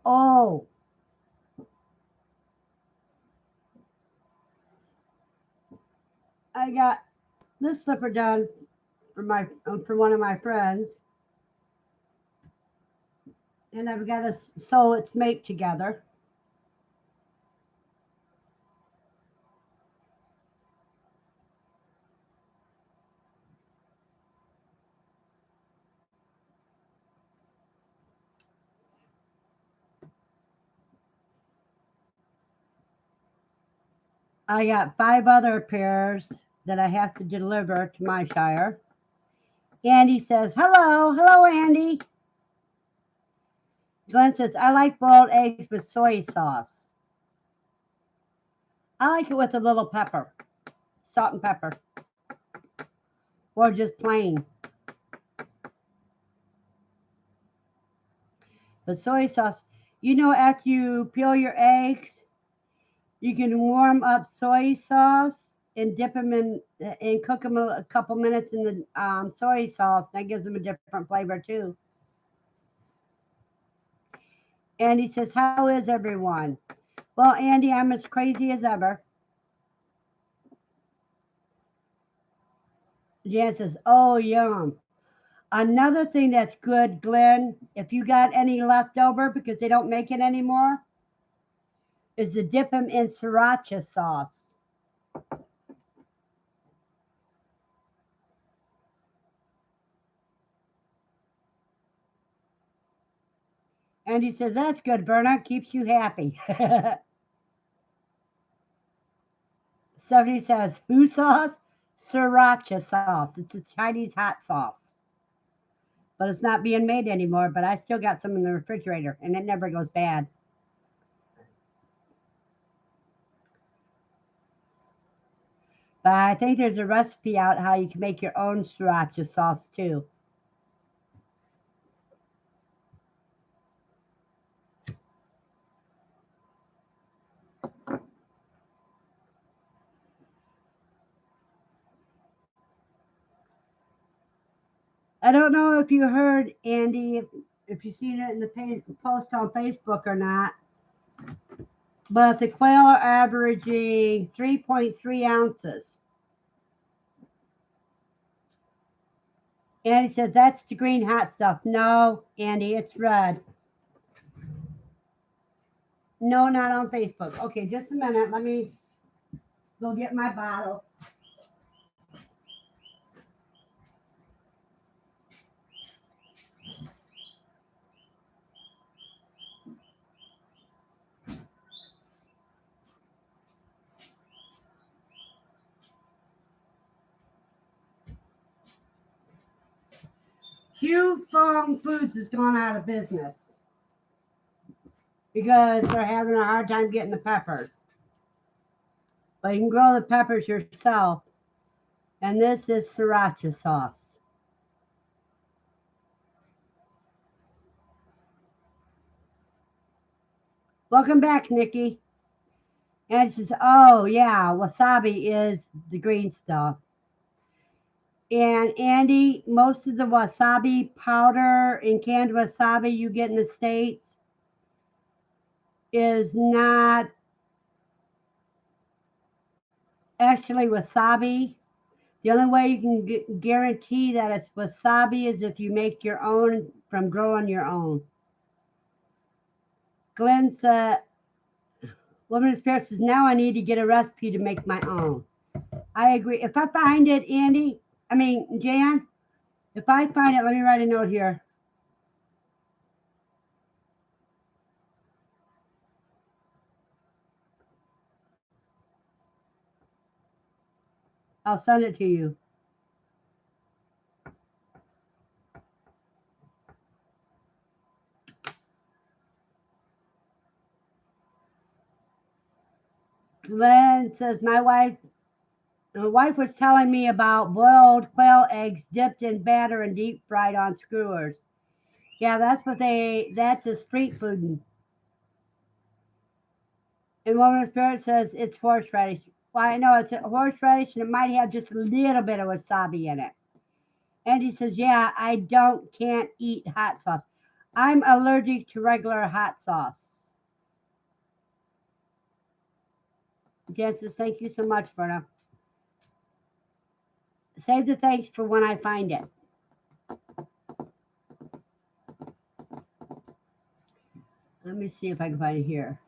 Oh, I got this slipper done for one of my friends, and I've got to sew its mate together. I got 5 other pairs that I have to deliver to my shire. Andy says, hello. Hello, Andy. Glenn says, I like boiled eggs with soy sauce. I like it with a little pepper, salt and pepper. or just plain. But soy sauce, after you peel your eggs, you can warm up soy sauce and dip them in and cook them a couple minutes in the soy sauce. That gives them a different flavor too. Andy says, "How is everyone?" Well, Andy, I'm as crazy as ever. Jan says, "Oh, yum." Another thing that's good, Glenn, if you got any left over because they don't make it anymore, is to dip them in sriracha sauce. And he says, "That's good, Verna. Keeps you happy." Somebody says, "Who sauce?" Sriracha sauce. It's a Chinese hot sauce. But it's not being made anymore, but I still got some in the refrigerator, and it never goes bad. But I think there's a recipe out how you can make your own sriracha sauce too. I don't know if you heard, Andy, if you've seen it in the post on Facebook or not, but the quail are averaging 3.3 ounces. Andy said, "That's the green hot stuff." No, Andy, it's red. No, not on Facebook. Okay, just a minute. Let me go get my bottle. Hugh Fong Foods has gone out of business because they're having a hard time getting the peppers. But you can grow the peppers yourself. And this is sriracha sauce. Welcome back, Nikki. And it says, "Oh, yeah, wasabi is the green stuff." And Andy, most of the wasabi powder and canned wasabi you get in the States is not actually wasabi. The only way you can guarantee that it's wasabi is if you make your own from growing your own. Glenn said, "Woman in Spirit says, now I need to get a recipe to make my own." I agree. If I find it, Andy, Jan, if I find it, let me write a note here. I'll send it to you. Glenn says, my wife was telling me about boiled quail eggs dipped in batter and deep fried on skewers. Yeah, that's a street food. And Woman of Spirit says it's horseradish. Well, I know it's a horseradish and it might have just a little bit of wasabi in it. And he says, "Yeah, can't eat hot sauce. I'm allergic to regular hot sauce." Jen says, "Thank you so much, Verna. Save the thanks for when I find it." Let me see if I can find it here.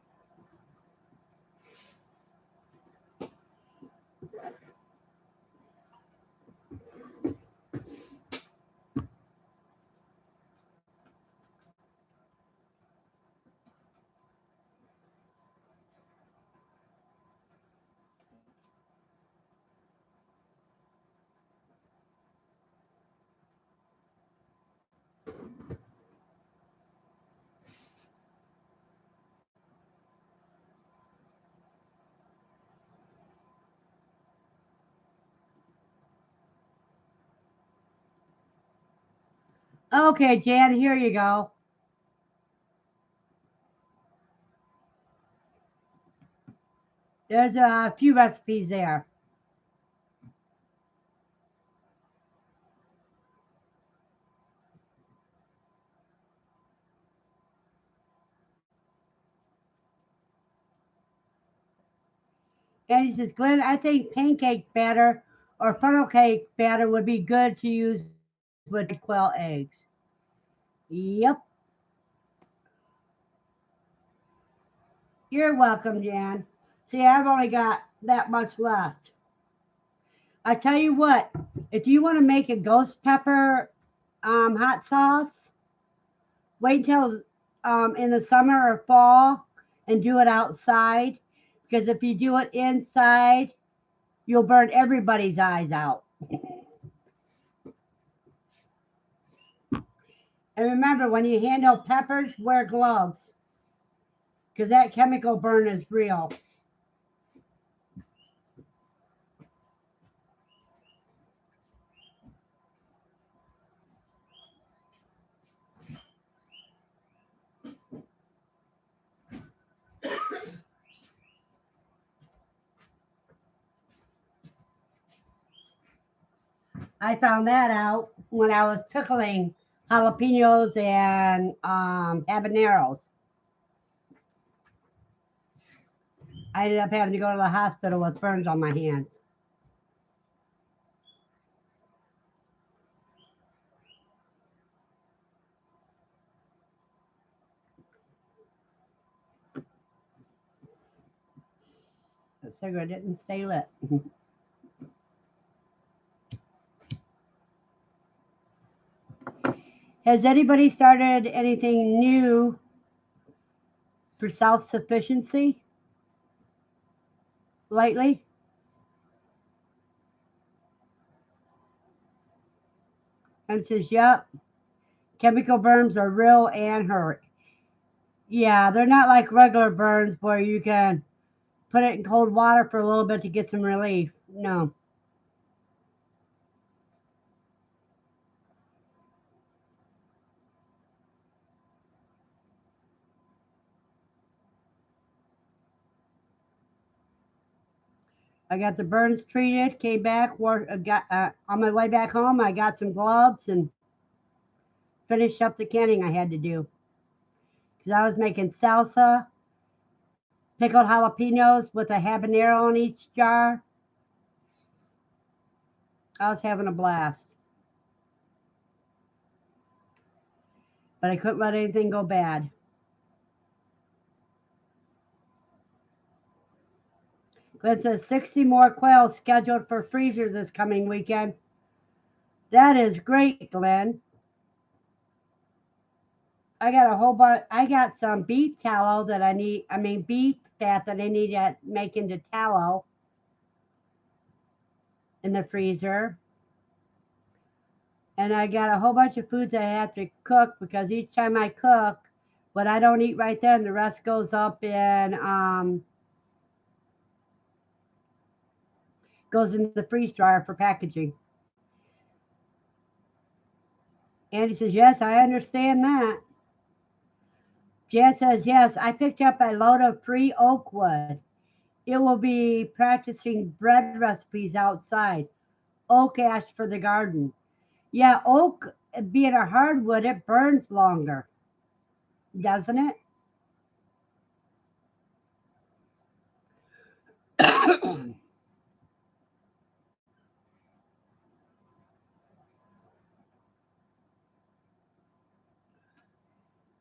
Okay, Jan, here you go. There's a few recipes there. And he says, Glenn, I think pancake batter or funnel cake batter would be good to use with dried quail eggs. Yep, you're welcome, Jan. See, I've only got that much left. I tell you what, if you want to make a ghost pepper hot sauce, wait till in the summer or fall and do it outside. Because if you do it inside, you'll burn everybody's eyes out. And remember, when you handle peppers, wear gloves because that chemical burn is real. I found that out when I was pickling jalapenos and habaneros. I ended up having to go to the hospital with burns on my hands. The cigarette didn't stay lit. Has anybody started anything new for self sufficiency lately? And it says, yep, chemical burns are real and hurt. Yeah, they're not like regular burns where you can put it in cold water for a little bit to get some relief. No. I got the burns treated, came back, got on my way back home. I got some gloves and finished up the canning I had to do because I was making salsa, pickled jalapenos with a habanero in each jar. I was having a blast, but I couldn't let anything go bad. Glenn says 60 more quails scheduled for freezer this coming weekend. That is great, Glenn. I got a whole bunch. I got some beef tallow that I need. I mean, beef fat that I need to make into tallow in the freezer. And I got a whole bunch of foods I have to cook because each time I cook, what I don't eat right then, the rest goes in the freeze dryer for packaging. Andy says, yes, I understand that. Jan says, yes, I picked up a load of free oak wood. It will be practicing bread recipes outside. Oak ash for the garden. Yeah, oak being a hardwood, it burns longer, doesn't it?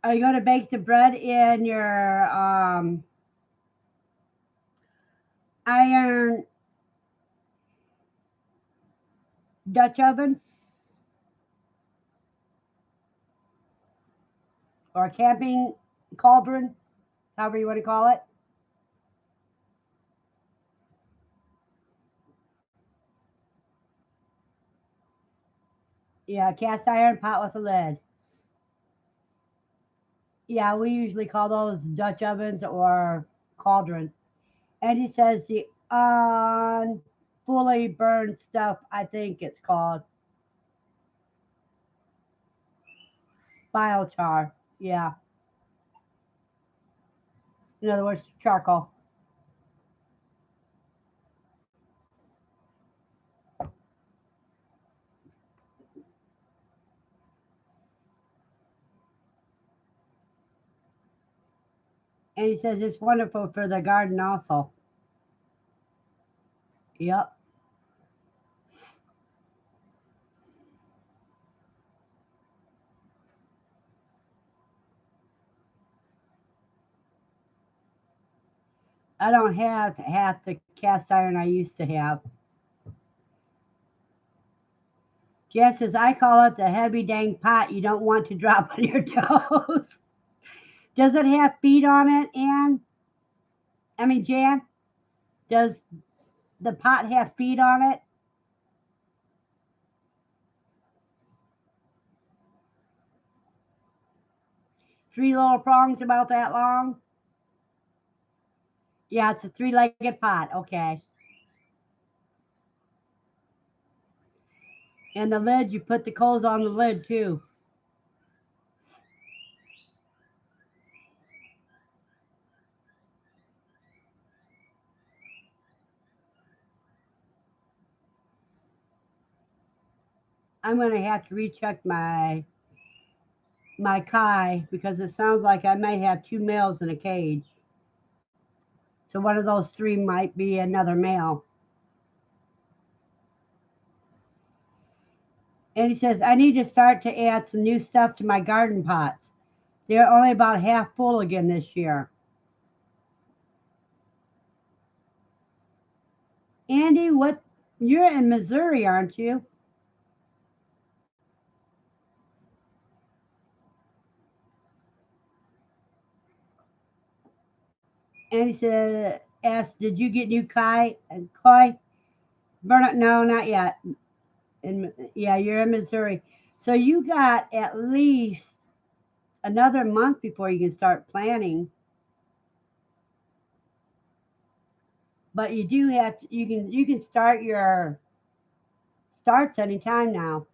Are you going to bake the bread in your iron Dutch oven or camping cauldron, however you want to call it? Yeah, cast iron pot with a lid. Yeah, we usually call those Dutch ovens or cauldrons. And he says the fully burned stuff, I think it's called. Biochar. Yeah. In other words, charcoal. And he says it's wonderful for the garden also. Yep. I don't have half the cast iron I used to have. Jess says, I call it the heavy dang pot you don't want to drop on your toes. Does it have feet on it, Ann? I mean, Jan? Does the pot have feet on it? Three little prongs about that long? Yeah, it's a three-legged pot. Okay. And the lid, you put the coals on the lid too. I'm gonna have to recheck my Kai because it sounds like I may have two males in a cage. So one of those three might be another male. And he says, I need to start to add some new stuff to my garden pots. They're only about half full again this year. Andy, what you're in Missouri, aren't you? And he said, asked, did you get new koi? Verna, no, not yet. Yeah, you're in Missouri. So you got at least another month before you can start planting. But you do have to, you can start your starts anytime now.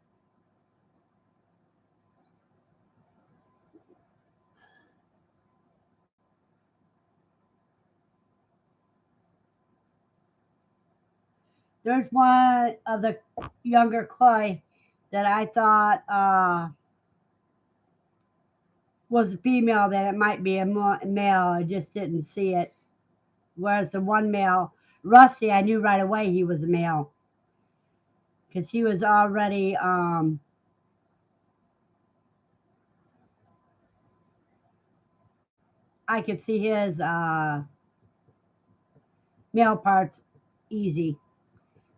There's one of the younger koi that I thought was a female that it might be a male. I just didn't see it. Whereas the one male, Rusty, I knew right away he was a male because he was already. I could see his male parts easy.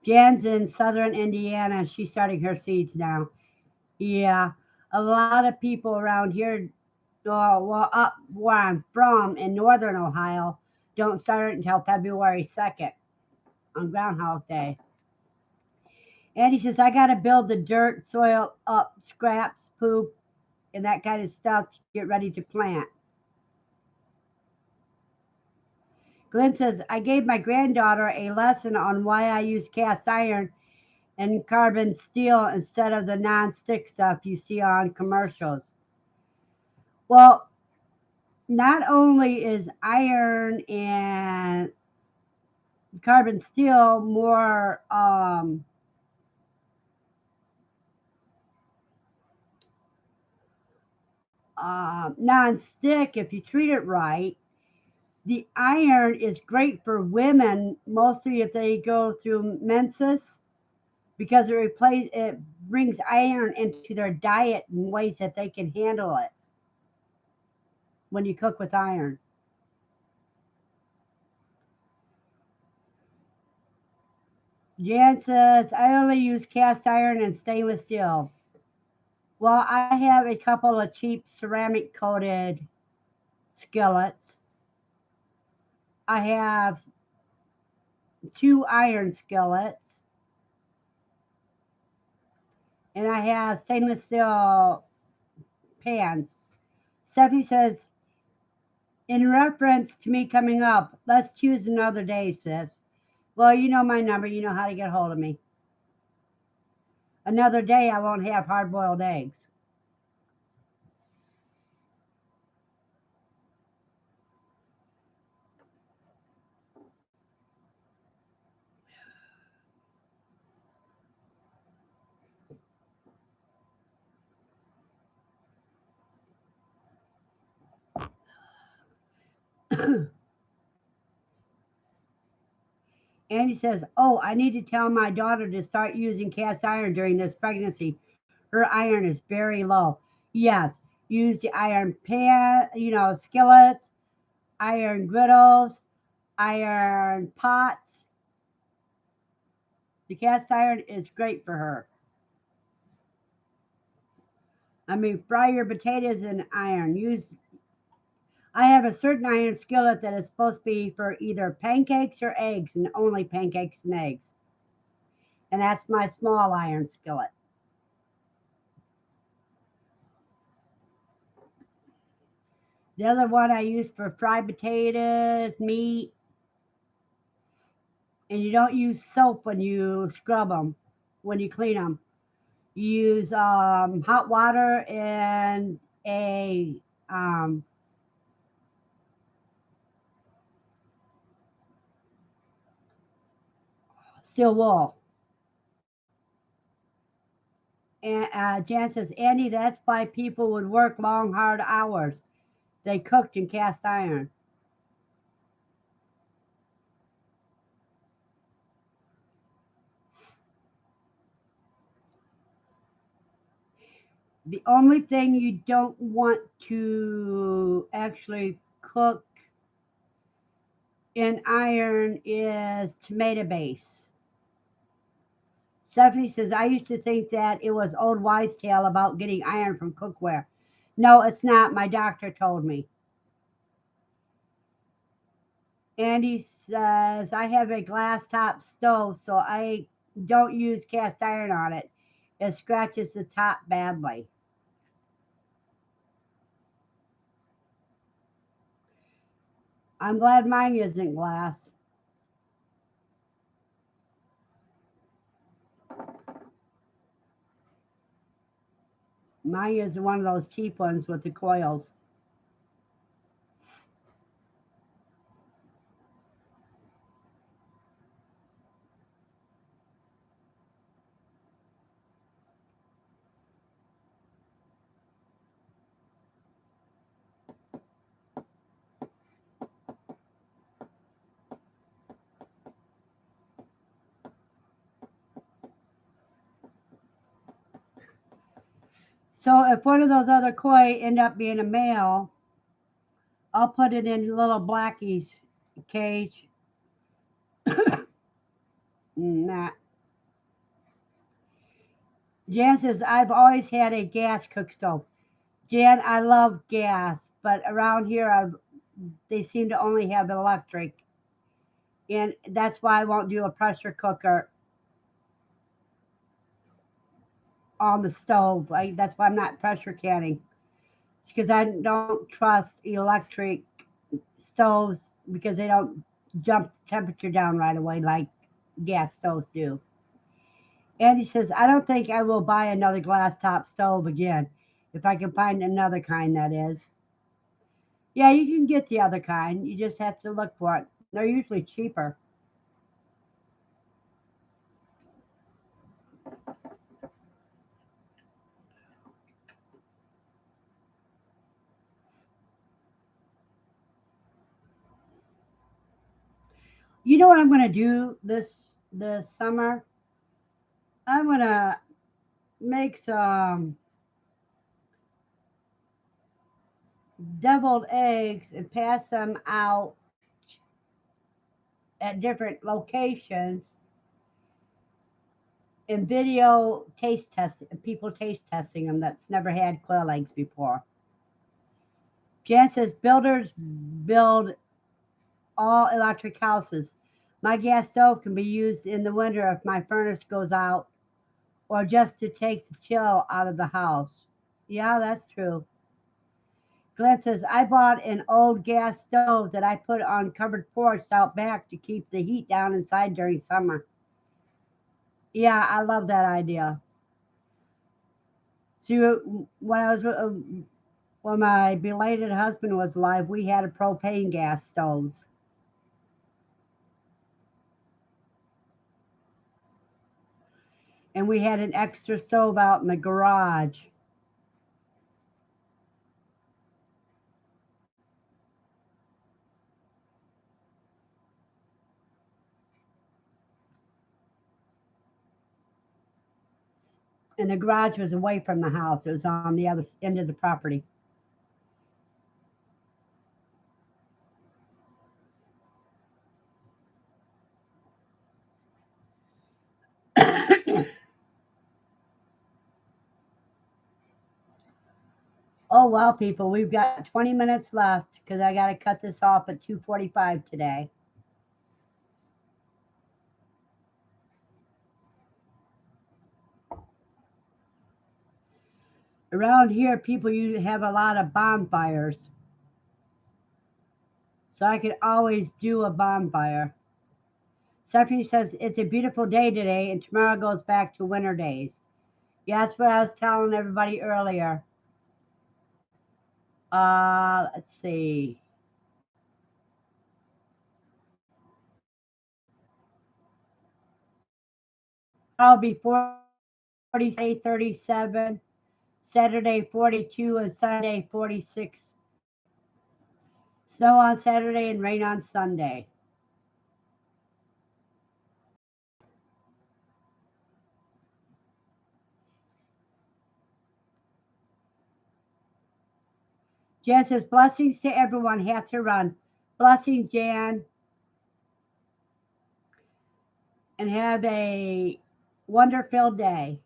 Jan's in southern Indiana. She's starting her seeds now. Yeah, a lot of people around here, well, up where I'm from in northern Ohio, don't start it until February 2nd on Groundhog Day. And he says, I got to build the dirt, soil up, scraps, poop, and that kind of stuff to get ready to plant. Glenn says, I gave my granddaughter a lesson on why I use cast iron and carbon steel instead of the non-stick stuff you see on commercials. Well, not only is iron and carbon steel more non-stick if you treat it right. The iron is great for women, mostly if they go through menses, because it brings iron into their diet in ways that they can handle it when you cook with iron. Jan says, I only use cast iron and stainless steel. Well, I have a couple of cheap ceramic coated skillets. I have two iron skillets, and I have stainless steel pans. Stephanie says, in reference to me coming up, let's choose another day, sis. Well, you know my number. You know how to get a hold of me. Another day, I won't have hard boiled eggs. Andy says, "Oh, I need to tell my daughter to start using cast iron during this pregnancy. Her iron is very low." Yes, use the iron pan, skillets, iron griddles, iron pots. The cast iron is great for her. I mean, fry your potatoes in iron. I have a certain iron skillet that is supposed to be for either pancakes or eggs, and only pancakes and eggs. And that's my small iron skillet. The other one I use for fried potatoes, meat, and you don't use soap when you scrub them, when you clean them. You use hot water and a um, steel wool. And Jan says, Andy, that's why people would work long, hard hours. They cooked in cast iron. The only thing you don't want to actually cook in iron is tomato base. Stephanie says, I used to think that it was old wives' tale about getting iron from cookware. No, it's not. My doctor told me. Andy says, I have a glass top stove, so I don't use cast iron on it. It scratches the top badly. I'm glad mine isn't glass. Mine is one of those cheap ones with the coils. So if one of those other koi end up being a male, I'll put it in little Blackie's cage. Nah. Jan says, I've always had a gas cook stove. Jan, I love gas, but around here they seem to only have electric. And that's why I won't do a pressure cooker on the stove. That's why I'm not pressure canning. It's because I don't trust electric stoves because they don't jump the temperature down right away like gas stoves do. Andy says, I don't think I will buy another glass top stove again. If I can find another kind, that is. Yeah, you can get the other kind. You just have to look for it. They're usually cheaper. You know what I'm going to do this summer? I'm going to make some deviled eggs and pass them out at different locations and video taste testing, people taste testing them that's never had quail eggs before. Jan says builders build all electric houses. My gas stove can be used in the winter if my furnace goes out or just to take the chill out of the house. Yeah, that's true. Glenn says, I bought an old gas stove that I put on covered porch out back to keep the heat down inside during summer. Yeah, I love that idea. See, when my belated husband was alive, we had a propane gas stoves, and we had an extra stove out in the garage. And the garage was away from the house. It was on the other end of the property. Oh well, people, we've got 20 minutes left because I got to cut this off at 2:45 today. Around here, people have a lot of bonfires, so I could always do a bonfire. Stephanie says it's a beautiful day today, and tomorrow goes back to winter days. Yeah, that's what I was telling everybody earlier. Let's see. I'll be 40, 37, Saturday 42, and Sunday 46. Snow on Saturday and rain on Sunday. Jan says, blessings to everyone. Have to run. Blessings, Jan. And have a wonder-filled day.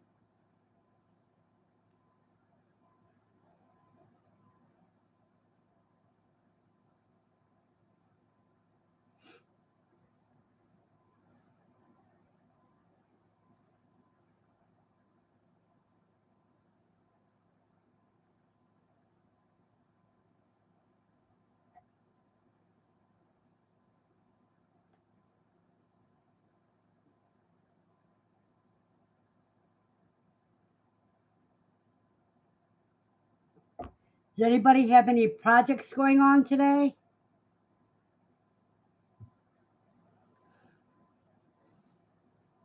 Does anybody have any projects going on today?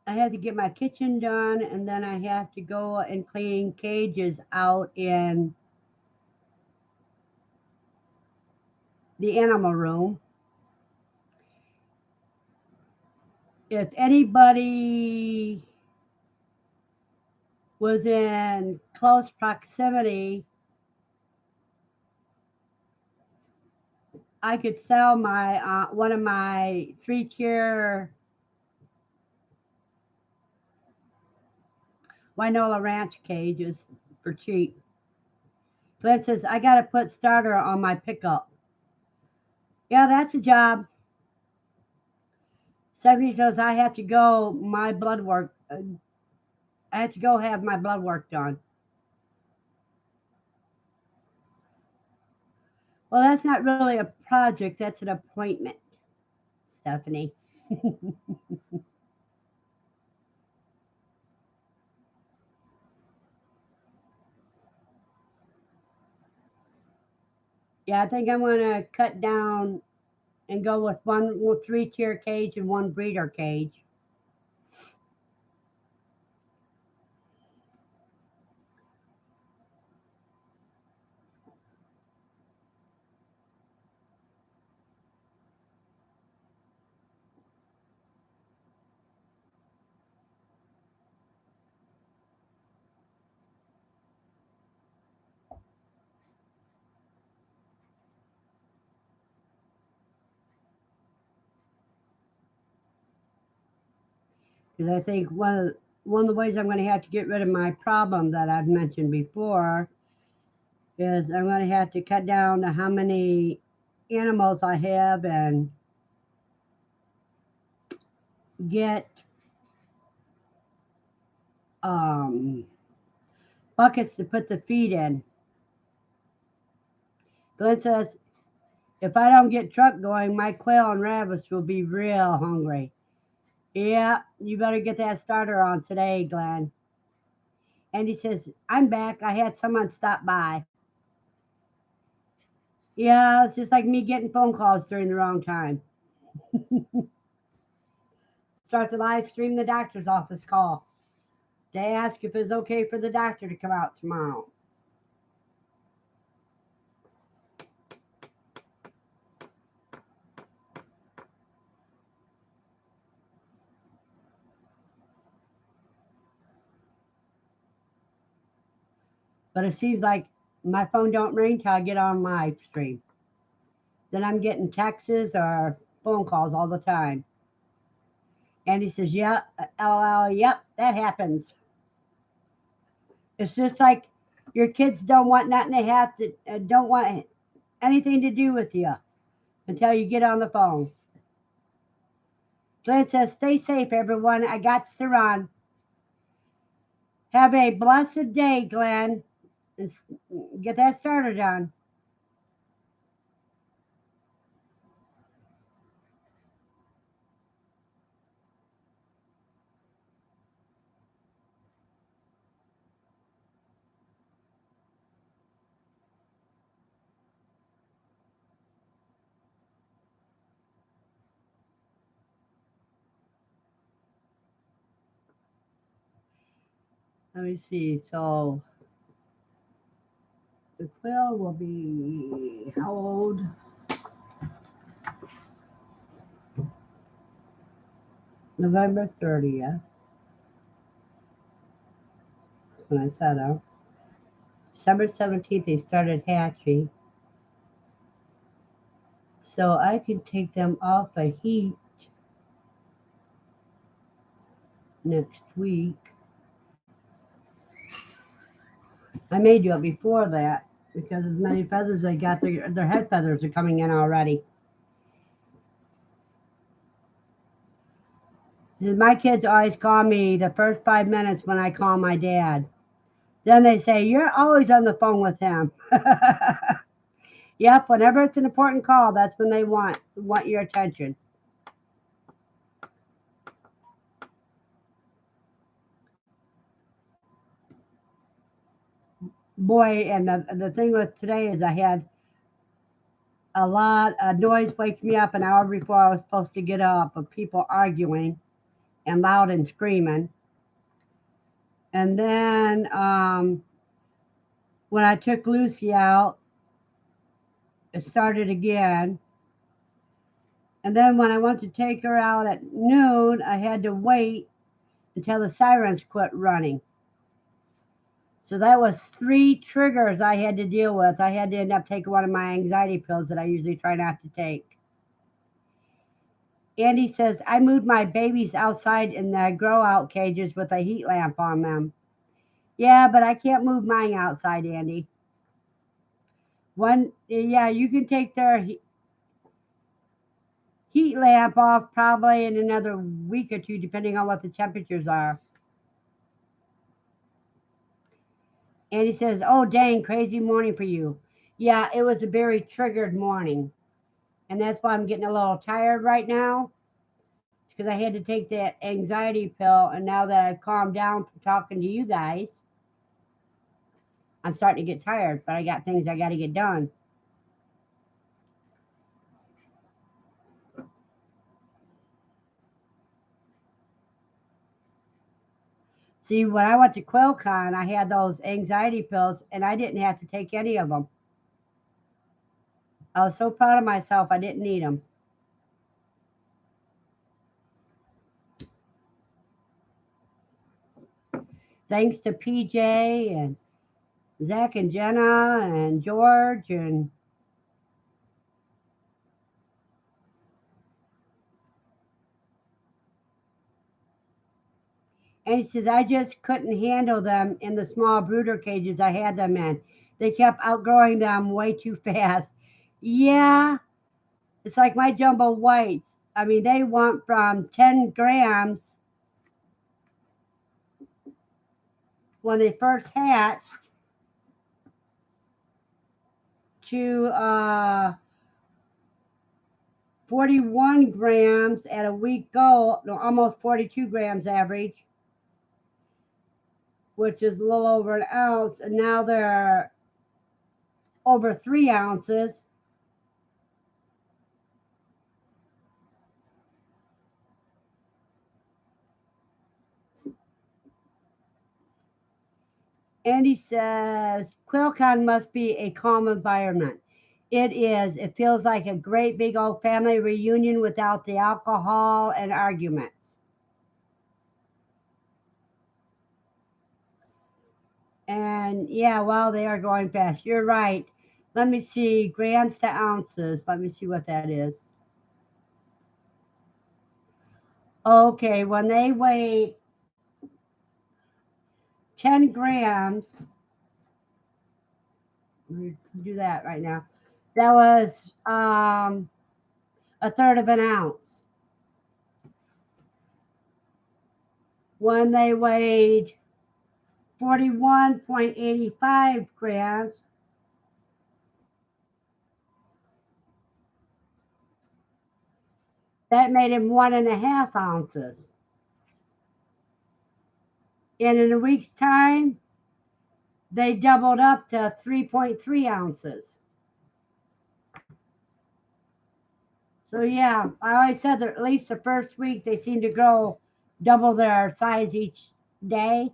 I have to get my kitchen done, and then I have to go and clean cages out in the animal room. If anybody was in close proximity, I could sell my one of my 3-tier Winola Ranch cages for cheap. Glenn says, I got to put starter on my pickup. Yeah, that's a job. Stephanie says, I have to go my blood work. I have to go have my blood work done. Well, that's not really a project. That's an appointment, Stephanie. Yeah, I think I'm going to cut down and go with one 3-tier cage and one breeder cage. Because I think one of the ways I'm going to have to get rid of my problem that I've mentioned before is I'm going to have to cut down to how many animals I have and get um, buckets to put the feed in. Glenn says, if I don't get truck going, my quail and rabbits will be real hungry. Yeah, you better get that starter on today, Glenn. And he says, I'm back. I had someone stop by. Yeah, it's just like me getting phone calls during the wrong time. Start the live stream the doctor's office call. They ask if it's okay for the doctor to come out tomorrow. But it seems like my phone don't ring till I get on live stream. Then I'm getting texts or phone calls all the time. And he says, "Yeah, LOL, yep, that happens." It's just like your kids don't want nothing to have to, don't want anything to do with you until you get on the phone. Glenn says, "Stay safe, everyone. I got to run. Have a blessed day, Glenn. And get that started on." Let me see. So the quill will be how old? November 30th. When I set up. December 17th, they started hatching. So I can take them off a heat next week. I may do it before that because as many feathers they got, their head feathers are coming in already. My kids always call me the first 5 minutes when I call my dad. Then they say, "You're always on the phone with him." Yep, whenever it's an important call, that's when they want your attention. Boy, and the thing with today is I had a lot of noise wake me up an hour before I was supposed to get up of people arguing and loud and screaming. And then when I took Lucy out, it started again. And then when I went to take her out at noon, I had to wait until the sirens quit running. So that was three triggers I had to deal with. I had to end up taking one of my anxiety pills that I usually try not to take. Andy says, "I moved my babies outside in the grow out cages with a heat lamp on them." Yeah, but I can't move mine outside, Andy. Yeah, you can take their heat lamp off probably in another week or two, depending on what the temperatures are. And he says, "Oh, dang, crazy morning for you." Yeah, it was a very triggered morning. And that's why I'm getting a little tired right now because I had to take that anxiety pill. And now that I've calmed down from talking to you guys, I'm starting to get tired, but I got things I got to get done. See, when I went to QuailCon, I had those anxiety pills and I didn't have to take any of them. I was so proud of myself, I didn't need them. Thanks to PJ and Zach and Jenna and George and he says, "I just couldn't handle them in the small brooder cages I had them in. They kept outgrowing them way too fast." Yeah, it's like my jumbo whites. I mean, they went from 10 grams when they first hatched to 41 grams at a week go, no, almost 42 grams average, which is a little over an ounce. And now they're over 3 ounces. And he says, "QuailCon must be a calm environment." It is. It feels like a great big old family reunion without the alcohol and arguments. And yeah, well, they are going fast. You're right. Let me see. Grams to ounces. Let me see what that is. Okay, when they weigh 10 grams, let me do that right now. That was a third of an ounce. When they weighed 41.85 grams, that made him 1.5 ounces. And in a week's time, they doubled up to 3.3 ounces. So yeah, I always said that at least the first week they seem to grow double their size each day.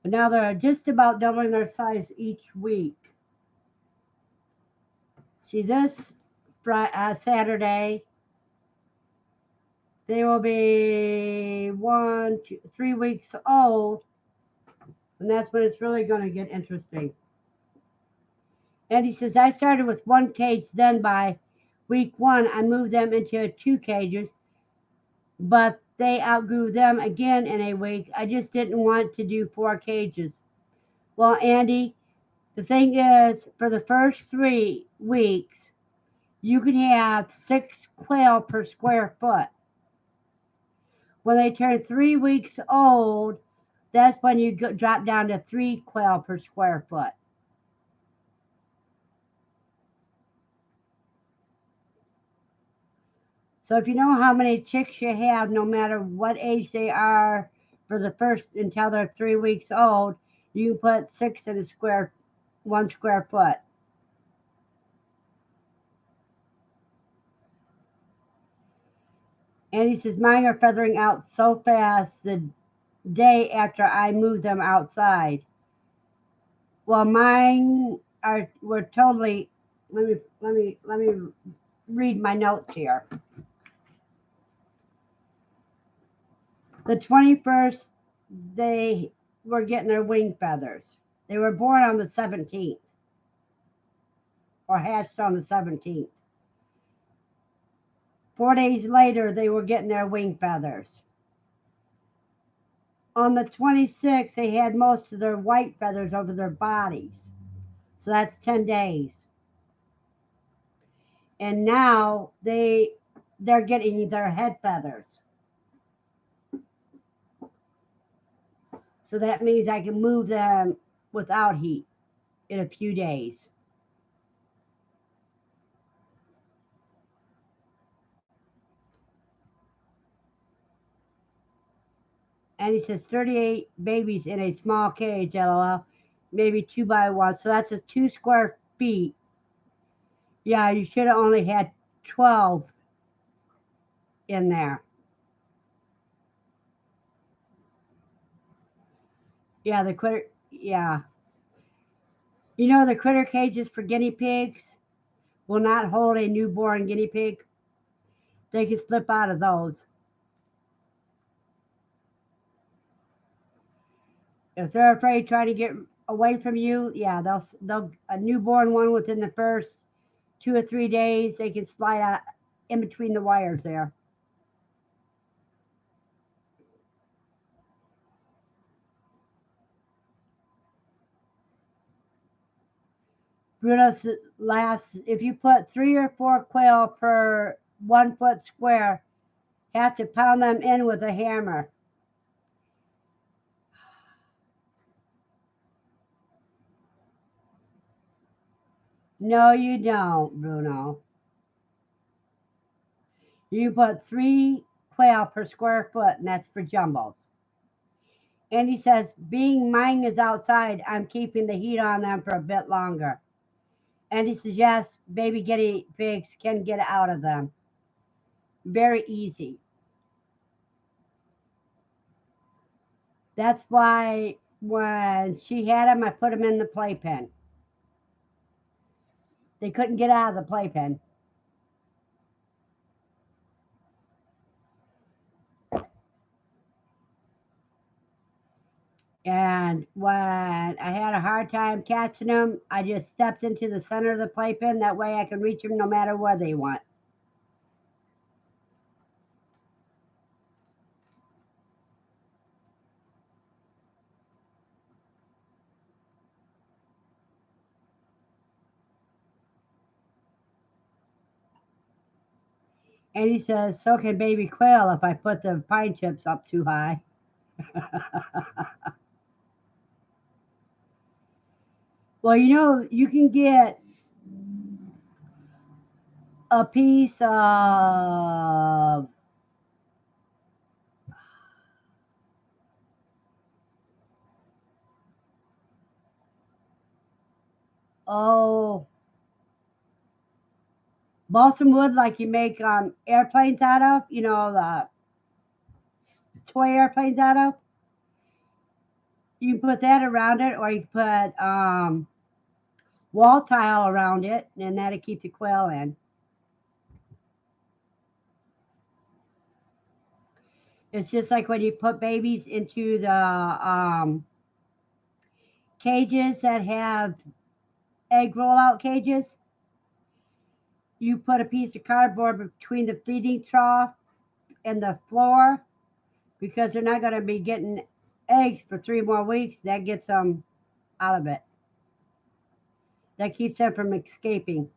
But now they're just about doubling their size each week. See, this Saturday, they will be 3 weeks old, and that's when it's really going to get interesting. And he says, I started with one cage, then by week one, I moved them into 2 cages, but they outgrew them again in a week. I just didn't want to do 4 cages. Well, Andy, the thing is, for the first 3 weeks, you can have 6 quail per square foot. When they turn 3 weeks old, that's when you drop down to 3 quail per square foot. So if you know how many chicks you have, no matter what age they are, for the first until they're 3 weeks old, you can put 6 in 1 square foot. And he says, mine are feathering out so fast the day after I move them outside. Well, mine were totally. Let me read my notes here. The 21st, they were getting their wing feathers. They were born on the 17th, or hatched on the 17th. 4 days later, they were getting their wing feathers. On the 26th, they had most of their white feathers over their bodies. So that's 10 days. And now they're getting their head feathers. So that means I can move them without heat in a few days. And he says 38 babies in a small cage, LOL. Maybe 2 by 1. So that's a 2 square feet. Yeah, you should have only had 12 in there. Yeah, the critter. Yeah. You know, the critter cages for guinea pigs will not hold a newborn guinea pig. They can slip out of those. If they're afraid trying to get away from you, yeah, they'll a newborn one within the first 2 or 3 days, they can slide out in between the wires there. Bruno laughs. If you put 3 or 4 quail per 1 foot square, have to pound them in with a hammer. No, you don't, Bruno. You put 3 quail per square foot, and that's for jumbos. And he says, being mine is outside, I'm keeping the heat on them for a bit longer. And he says, yes, baby guinea pigs can get out of them. Very easy. That's why when she had them, I put them in the playpen. They couldn't get out of the playpen. And when I had a hard time catching them, I just stepped into the center of the playpen. That way I can reach them no matter where they went. And he says, so can baby quail if I put the pine chips up too high. Well, you can get a piece of, oh, balsam wood like you make airplanes out of, the toy airplanes out of. You can put that around it, or you can put wall tile around it, and that'll keep the quail in. It's just like when you put babies into the cages that have egg rollout cages. You put a piece of cardboard between the feeding trough and the floor because they're not going to be getting eggs for 3 more weeks. That gets them out of it. That keeps them from escaping.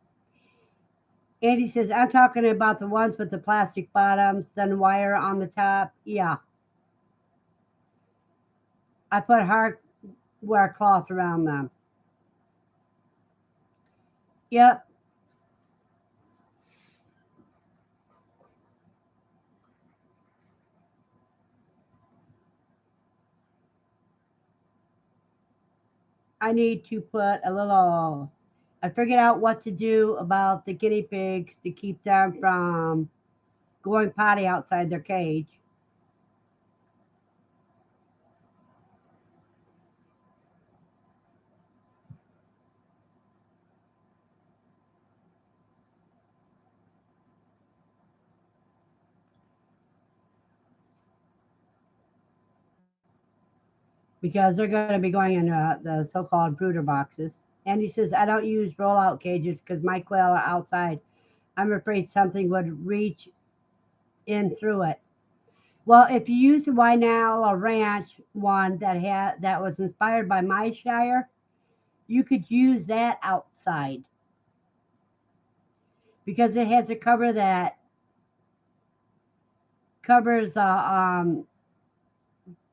Andy says, I'm talking about the ones with the plastic bottoms, then wire on the top. Yeah. I put hardware cloth around them. Yep. I need to put a little. I figured out what to do about the guinea pigs to keep them from going potty outside their cage. Because they're going to be going in the so-called brooder boxes. And he says, I don't use rollout cages because my quail are outside. I'm afraid something would reach in through it. Well, if you use the Wynala Ranch one that was inspired by my shire, you could use that outside because it has a cover that covers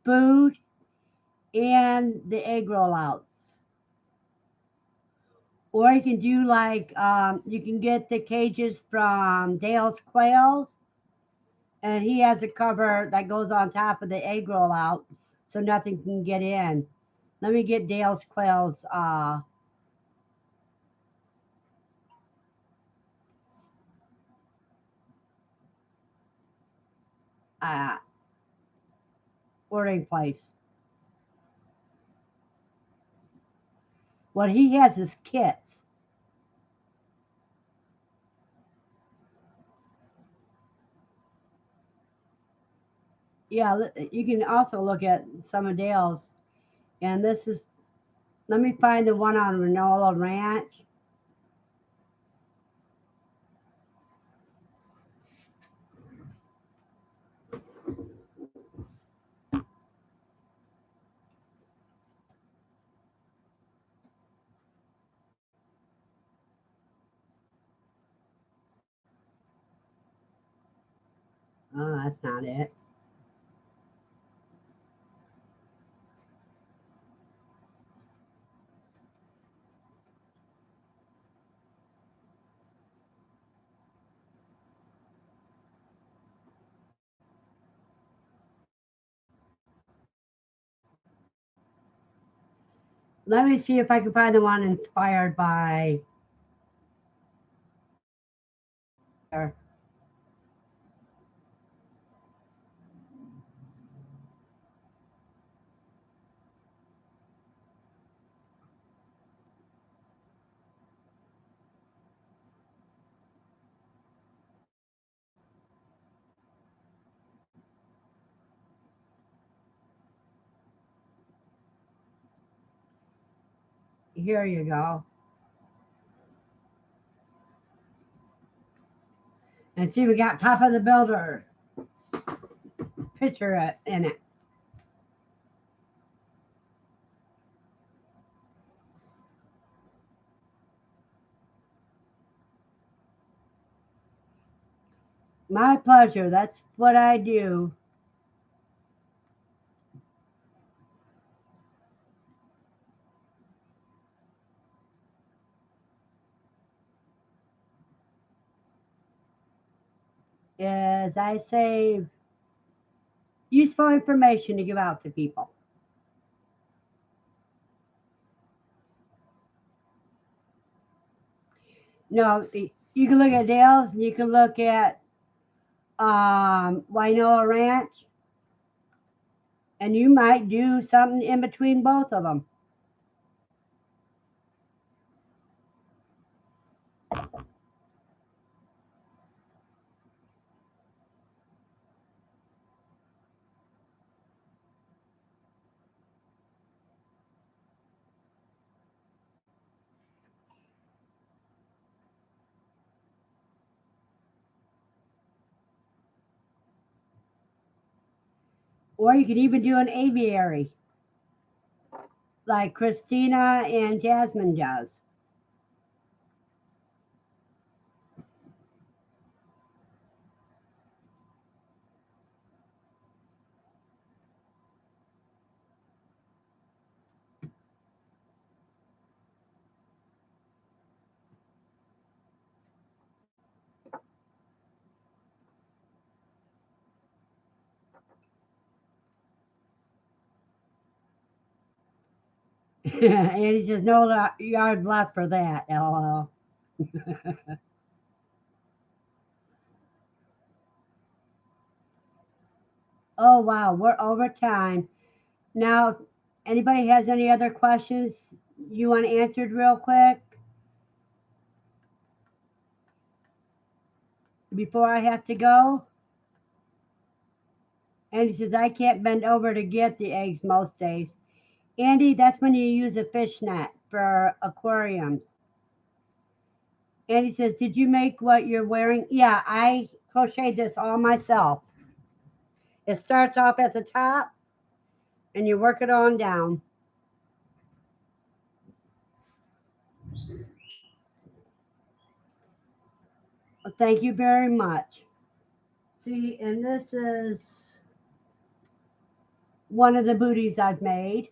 food and the egg rollouts. Or you can do like you can get the cages from Dale's Quails, and he has a cover that goes on top of the egg rollout, so nothing can get in. Let me get Dale's Quails uh, ordering place. What he has is kits. Yeah, you can also look at some of Dale's, and this is. Let me find the one on Renola Ranch. Oh, that's not it. Let me see if I can find the one inspired by her. Here you go. And see, we got Papa the Builder picture in it. My pleasure. That's what I do. Is I save useful information to give out to people. No, you can look at Dale's and you can look at Wynola Ranch, and you might do something in between both of them. Or you could even do an aviary like Christina and Jasmine does. And he says, no yard left for that, LOL. Oh, wow, we're over time. Now, anybody has any other questions you want answered real quick before I have to go? And he says, I can't bend over to get the eggs most days. Andy, that's when you use a fish net for aquariums. And he says, did you make what you're wearing? Yeah, I crocheted this all myself. It starts off at the top and you work it on down. Well, thank you very much. See, and this is one of the booties I've made.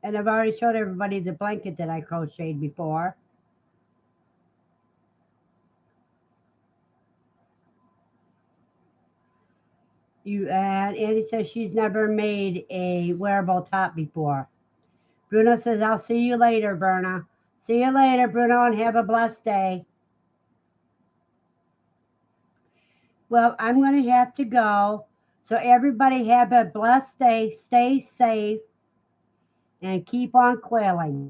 And I've already showed everybody the blanket that I crocheted before. And Annie says she's never made a wearable top before. Bruno says, I'll see you later, Verna. See you later, Bruno, and have a blessed day. Well, I'm going to have to go. So everybody have a blessed day. Stay safe and keep on quailing.